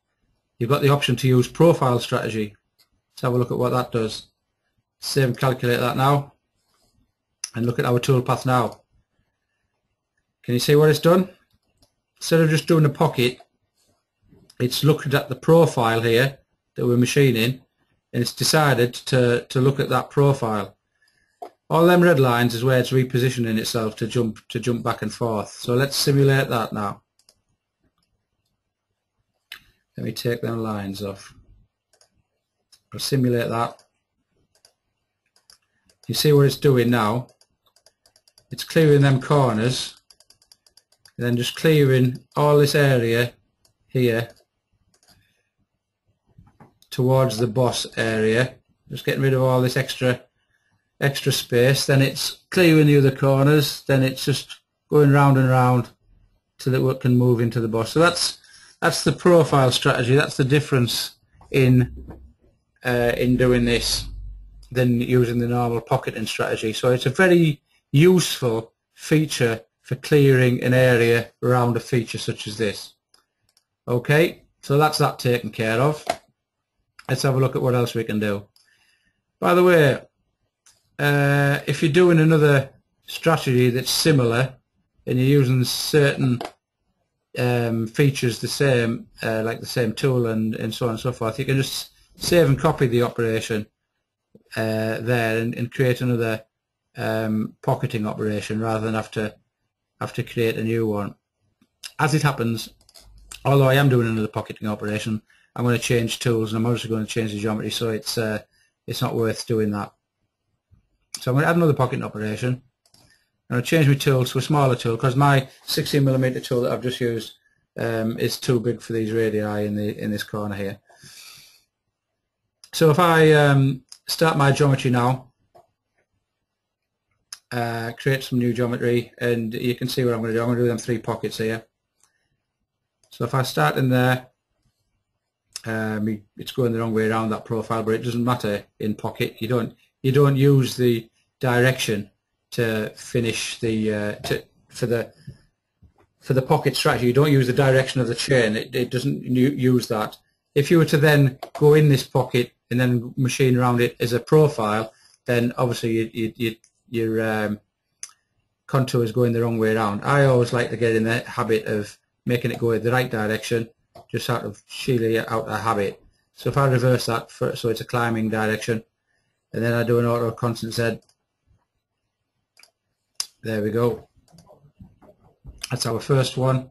Speaker 2: you've got the option to use profile strategy. Let's have a look at what that does. Save and calculate that now, and look at our toolpath now. Can you see what it's done? Instead of just doing a pocket, it's looked at the profile here that we're machining, and it's decided to look at that profile. All them red lines is where it's repositioning itself to jump back and forth. So let's simulate that now. Let me take them lines off. I'll simulate that. You see what it's doing now? It's clearing them corners, and then just clearing all this area here towards the boss area. Just getting rid of all this extra space. Then it's clearing the other corners. Then it's just going round and round till it can move into the boss. So that's the profile strategy. That's the difference in doing this than using the normal pocketing strategy. So it's a very useful feature for clearing an area around a feature such as this. Okay, so that's that taken care of. Let's have a look at what else we can do. By the way, if you're doing another strategy that's similar and you're using certain features the same, like the same tool and so on and so forth, you can just save and copy the operation there and create another pocketing operation rather than have to create a new one. As it happens, although I am doing another pocketing operation, I'm going to change tools and I'm also going to change the geometry, so it's not worth doing that. So I'm going to add another pocketing operation. I'm going to change my tool to a smaller tool because my 16mm tool that I've just used is too big for these radii in this corner here. So if I start my geometry now, create some new geometry, and you can see what I'm going to do. I'm going to do them 3 pockets here. So if I start in there, it's going the wrong way around that profile, but it doesn't matter in pocket. You don't use the direction to finish the for the pocket strategy. You don't use the direction of the chain. It doesn't use that. If you were to then go in this pocket and then machine around it as a profile, then obviously your contour is going the wrong way around. I always like to get in the habit of making it go in the right direction, just out of sheerly out of habit. So if I reverse that so it's a climbing direction, and then I do an auto constant Z, there we go. That's our first one.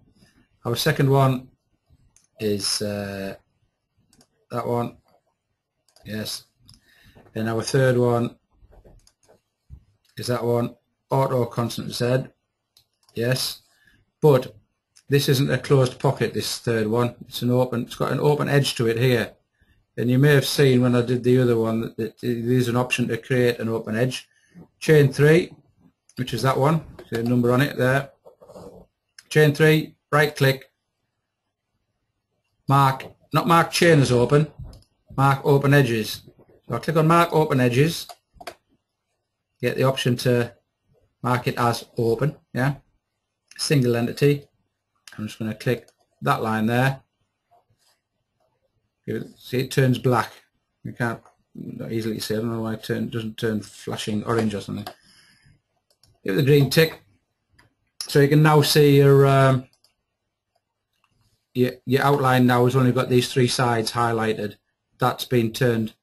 Speaker 2: Our second one is that one, yes, and our third one is that one, auto constant Z, yes, but this isn't a closed pocket, this third one. It's got an open edge to it here, and you may have seen when I did the other one that there's an option to create an open edge. Chain 3, which is that one, see a number on it there. Chain 3, right click, not mark chain as open, mark open edges. So I click on mark open edges, get the option to mark it as open, yeah, single entity. I'm just going to click that line there. See, it turns black. You can't easily see. I don't know why it doesn't turn flashing orange or something. Give the green tick, so you can now see your outline now has only got these 3 sides highlighted. That's been turned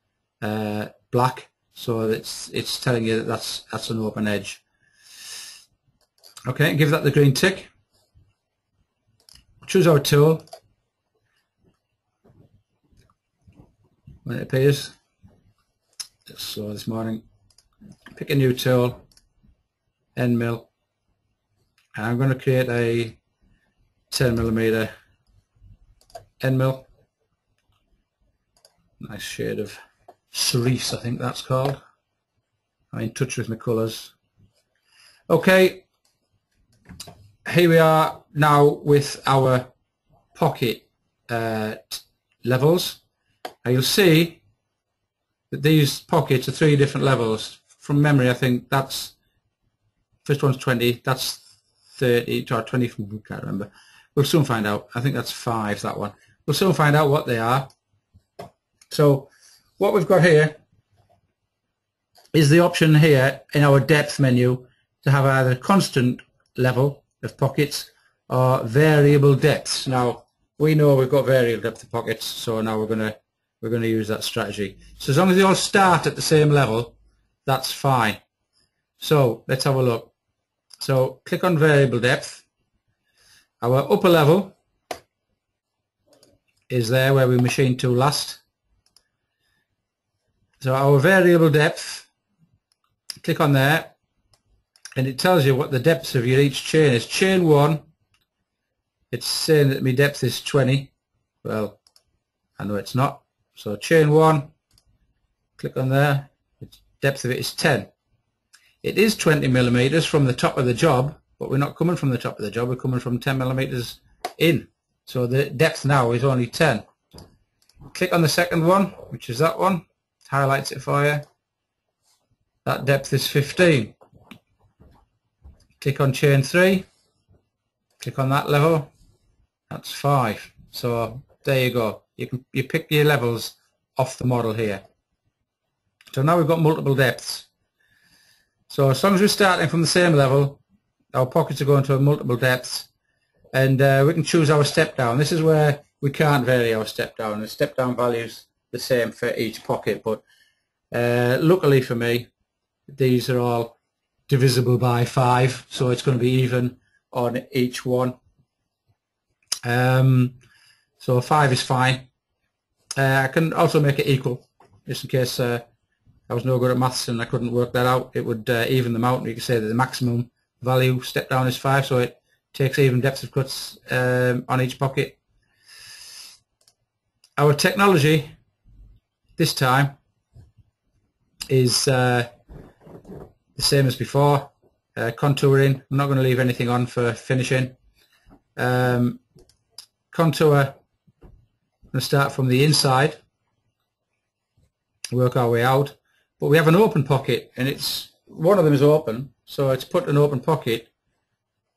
Speaker 2: black, so it's telling you that that's an open edge. Okay, give that the green tick. Choose our tool when it appears. Just saw this morning. Pick a new tool, end mill, and I'm going to create a 10mm end mill. Nice shade of cerise, I think that's called. I'm in touch with my colours. Okay. Here we are now with our pocket levels. Now you'll see that these pockets are 3 different levels. From memory, I think that's first one's 20, that's 30 or 20, can't remember. We'll soon find out. I think that's 5, that one. We'll soon find out what they are. So what we've got here is the option here in our depth menu to have either constant level of pockets or variable depths. Now we know we've got variable depth of pockets, so now we're going to use that strategy. So as long as they all start at the same level, that's fine. So let's have a look. So click on variable depth. Our upper level is there where we machine to last. So our variable depth, click on there, and it tells you what the depths of your each chain is. Chain 1, it's saying that my depth is 20. Well, I know it's not. So chain 1, click on there, its depth of it is 10. It is 20mm from the top of the job, but we're not coming from the top of the job, we're coming from 10mm in. So the depth now is only 10. Click on the second one, which is that one. It highlights it for you. That depth is 15. Click on chain 3, click on that level, that's 5. So there you go. You pick your levels off the model here. So now we've got multiple depths. So as long as we're starting from the same level, our pockets are going to multiple depths, and we can choose our step down. This is where we can't vary our step down. The step down value is the same for each pocket, but luckily for me, these are all divisible by 5, so it's going to be even on each one. So 5 is fine. I can also make it equal, just in case I was no good at maths and I couldn't work that out. It would even them out, and you can say that the maximum value step down is 5, so it takes even depths of cuts on each pocket. Our technology this time is the same as before. Contouring, I'm not going to leave anything on for finishing. Contour, I'm going to start from the inside, work our way out, but we have an open pocket, and it's one of them is open, so it's put an open pocket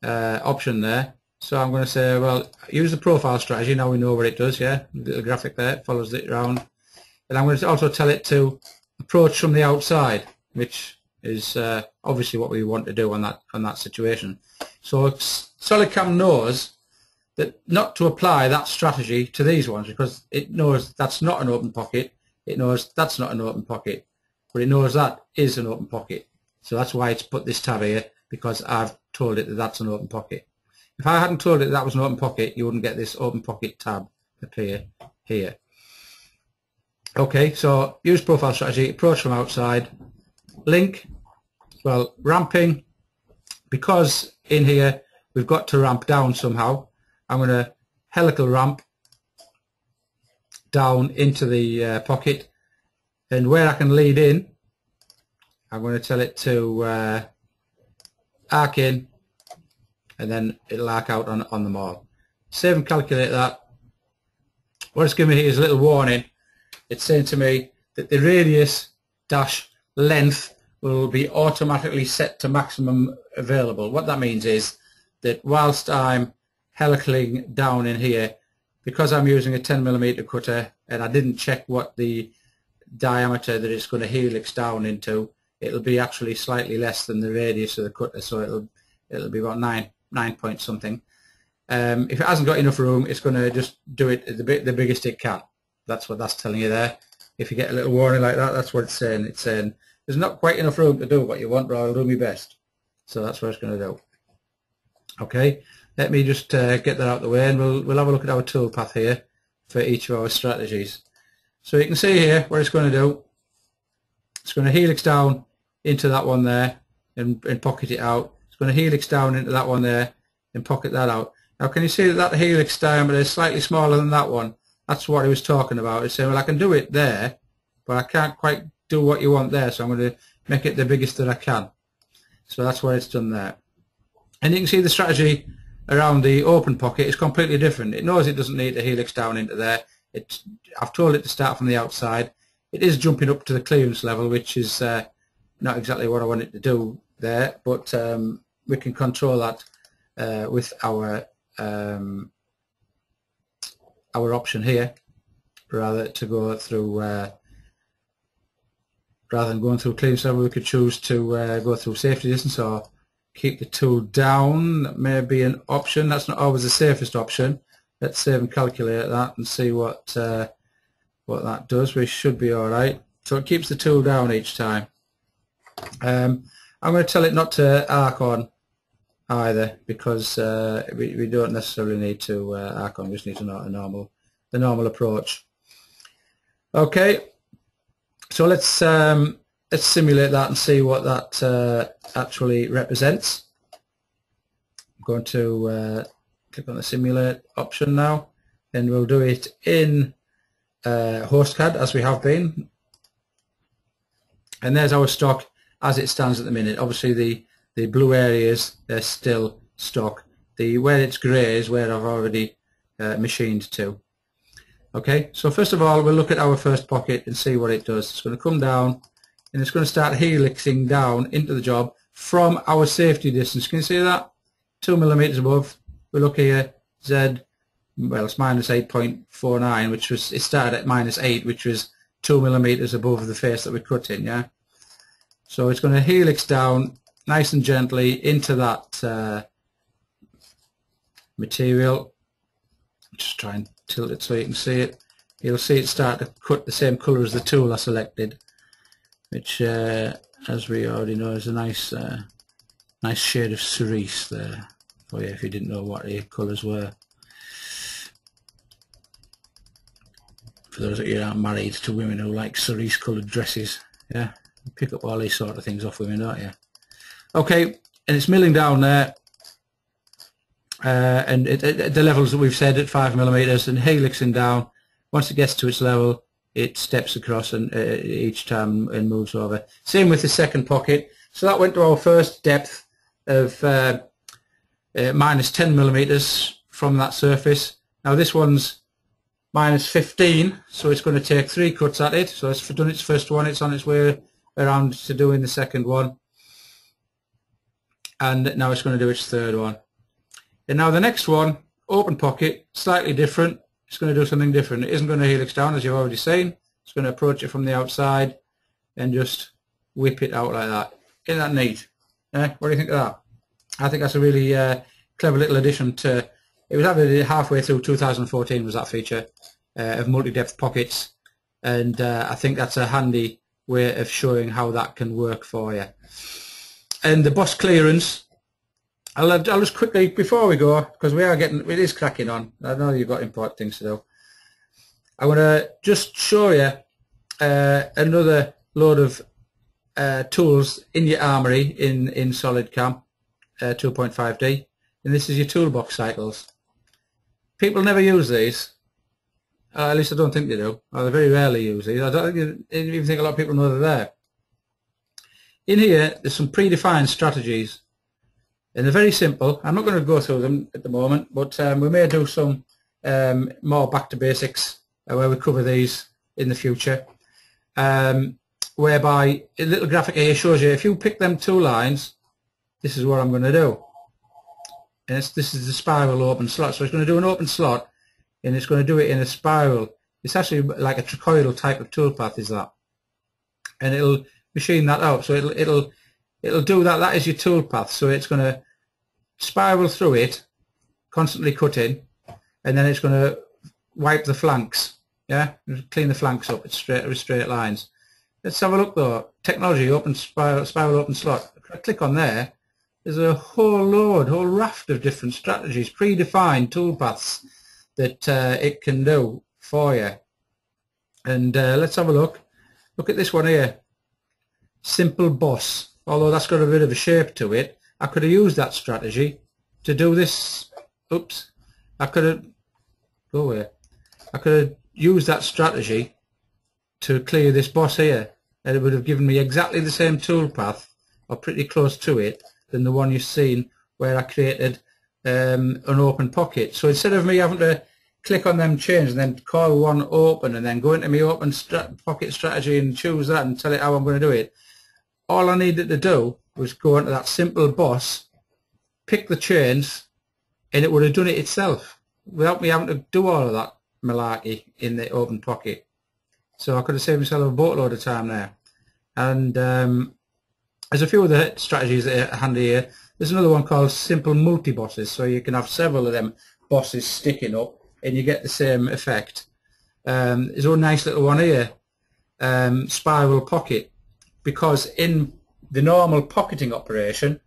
Speaker 2: option there. So I'm going to say, well, use the profile strategy. Now we know what it does. Yeah, the little graphic there, it follows it around, and I'm going to also tell it to approach from the outside, which is obviously what we want to do on that situation. So SolidCAM knows that not to apply that strategy to these ones, because it knows that's not an open pocket, it knows that's not an open pocket, but it knows that is an open pocket. So that's why it's put this tab here, because I've told it that that's an open pocket. If I hadn't told it that was an open pocket, you wouldn't get this open pocket tab appear here. Okay, so use profile strategy, approach from outside, link, well, ramping, because in here we've got to ramp down somehow. I'm going to helical ramp down into the pocket, and where I can lead in, I'm going to tell it to arc in, and then it'll arc out on them all. Save and calculate that. What it's giving me here is a little warning. It's saying to me that the radius dash length will be automatically set to maximum available. What that means is that whilst I'm helicaling down in here, because I'm using a 10mm cutter and I didn't check what the diameter that it's going to helix down into, it'll be actually slightly less than the radius of the cutter, so it'll be about 9 point something. If it hasn't got enough room, it's going to just do it the biggest it can. That's what that's telling you there. If you get a little warning like that, that's what it's saying. It's saying there's not quite enough room to do what you want, but I'll do my best. So that's what it's going to do. Okay, let me just get that out of the way, and we'll have a look at our toolpath here for each of our strategies. So you can see here what it's going to do. It's going to helix down into that one there and pocket it out. It's going to helix down into that one there and pocket that out. Now can you see that helix diameter is slightly smaller than that one? That's what he was talking about. He's saying, well, I can do it there, but I can't quite do what you want there, so I'm going to make it the biggest that I can. So that's what it's done there. And you can see the strategy around the open pocket is completely different. It knows it doesn't need to helix down into there. I've told it to start from the outside. It is jumping up to the clearance level, which is not exactly what I want it to do there, but we can control that with our option here, rather than going through clearance level. We could choose to go through safety distance or keep the tool down. That may be an option. That's not always the safest option. Let's save and calculate that and see what that does. We should be all right. So it keeps the tool down each time. I'm going to tell it not to arc on either, because we don't necessarily need to arc on. We just need to know the normal approach. Okay, so let's simulate that and see what that actually represents. I'm going to click on the simulate option now, and we'll do it in HostCAD as we have been. And there's our stock as it stands at the minute. Obviously the blue areas, they're still stock. Where it's grey is where I've already machined to. Okay, so first of all we'll look at our first pocket and see what it does. It's going to come down and it's going to start helixing down into the job from our safety distance. Can you see that? 2mm above. We look here, Z, well, it's minus 8.49, which was, it started at minus 8, which was 2mm above the face that we cut in, yeah? So it's going to helix down nice and gently into that material. Just try and tilt it so you can see it. You'll see it start to cut the same colour as the tool I selected, which as we already know is a nice nice shade of cerise there for you if you didn't know what the colours were. For those of you who aren't married to women who like cerise coloured dresses, yeah, you pick up all these sort of things off women, don't you? Okay, and it's milling down there, and at the levels that we've said at 5mm, and helixing down. Once it gets to its level, it steps across and each time and moves over. Same with the second pocket. So that went to our first depth of minus 10mm from that surface. Now this one's minus 15, so it's going to take 3 cuts at it. So it's done its first one, it's on its way around to doing the second one, and now it's going to do its third one. And now the next one, open pocket, slightly different. It's going to do something different. It isn't going to helix down, as you've already seen. It's going to approach it from the outside and just whip it out like that. Isn't that neat? What do you think of that? I think that's a really clever little addition to. It was added halfway through 2014 was that feature of multi-depth pockets, and I think that's a handy way of showing how that can work for you. And the boss clearance, I'll just quickly, before we go, because it is cracking on, I know you've got important things to do, I want to just show you another load of tools in your armory in SolidCAM 2.5D, and this is your toolbox cycles. People never use these, at least I don't think they do, or they very rarely use these. I don't even think a lot of people know they're there. In here there's some predefined strategies, and they're very simple. I'm not going to go through them at the moment, but we may do some more back to basics where we cover these in the future, whereby a little graphic here shows you if you pick them 2 lines, this is what I'm going to do. And this is the spiral open slot. So it's going to do an open slot, and it's going to do it in a spiral. It's actually like a trachoidal type of toolpath is that, and it'll machine that out. So it'll do that. That is your toolpath. So it's going to spiral through it, constantly cutting, and then it's going to wipe the flanks. Yeah, clean the flanks up. It's straight lines. Let's have a look though. Technology, open spiral open slot. If I click on there, there's a whole raft of different strategies, predefined toolpaths that it can do for you. And let's have a look. Look at this one here. Simple boss. Although that's got a bit of a shape to it, I could have used that strategy to do this. Oops. I could have used that strategy to clear this boss here, and it would have given me exactly the same toolpath, or pretty close to it, than the one you've seen where I created an open pocket. So instead of me having to click on them chains and then call one open and then go into my open pocket strategy and choose that and tell it how I'm going to do it, all I needed to do was go into that simple boss, pick the chains, and it would have done it itself without me having to do all of that malarkey in the open pocket. So I could have saved myself a boatload of time there. And there's a few other strategies that are handy here. There's another one called simple multi-bosses, so you can have several of them bosses sticking up and you get the same effect. There's a nice little one here, spiral pocket, because in the normal pocketing operation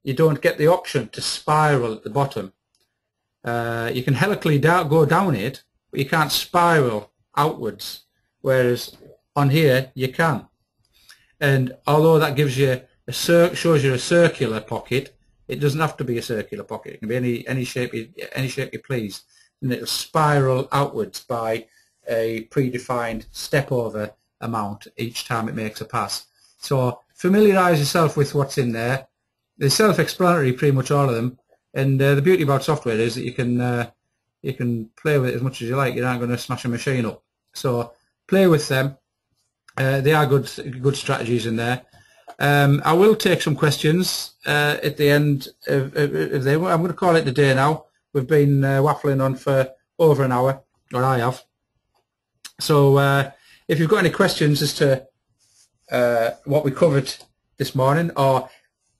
Speaker 2: you don't get the option to spiral at the bottom. You can helically go down it, but you can't spiral outwards, whereas on here you can. And although that gives you shows you a circular pocket, it doesn't have to be a circular pocket. It can be any shape you please, and it'll spiral outwards by a predefined step over amount each time it makes a pass. So familiarise yourself with what's in there. They're self-explanatory, pretty much all of them. And the beauty about software is that you can play with it as much as you like. You're not going to smash a machine up. So play with them. They are good strategies in there. I will take some questions at the end of them. I'm going to call it a day now. We've been waffling on for over an hour, or I have. So if you've got any questions as to what we covered this morning, or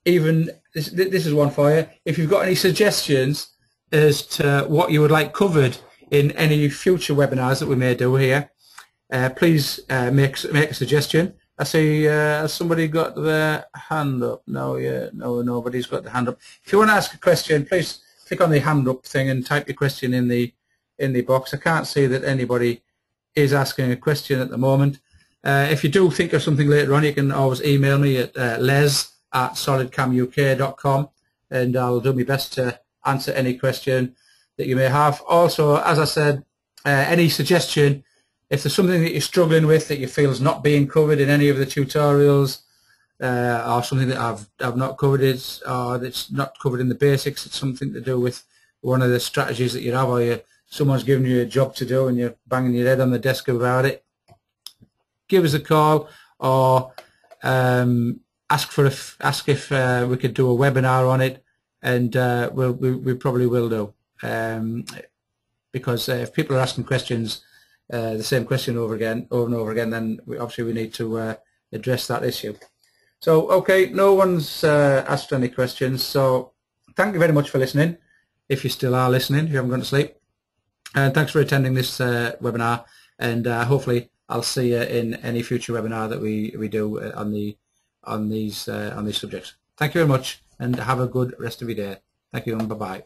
Speaker 2: even this is one for you. If you've got any suggestions as to what you would like covered in any future webinars that we may do here, please make a suggestion. I see has somebody got their hand up? No, yeah, no, nobody's got the hand up. If you want to ask a question, please click on the hand up thing and type your question in the box. I can't see that anybody is asking a question at the moment. If you do think of something later on, you can always email me at les@solidcamuk.com, and I'll do my best to answer any question that you may have. Also, as I said, any suggestion, if there's something that you're struggling with that you feel is not being covered in any of the tutorials, or something that I've not covered or that's not covered in the basics, it's something to do with one of the strategies that you have, or someone's giving you a job to do and you're banging your head on the desk about it, give us a call, or ask if we could do a webinar on it, and we probably will do, because if people are asking questions, the same question over and over again, then obviously we need to address that issue. So okay, no one's asked any questions, so thank you very much for listening, if you still are listening, if you haven't gone to sleep, and thanks for attending this webinar, and hopefully I'll see you in any future webinar that we do on these subjects. Thank you very much, and have a good rest of your day. Thank you, and bye-bye.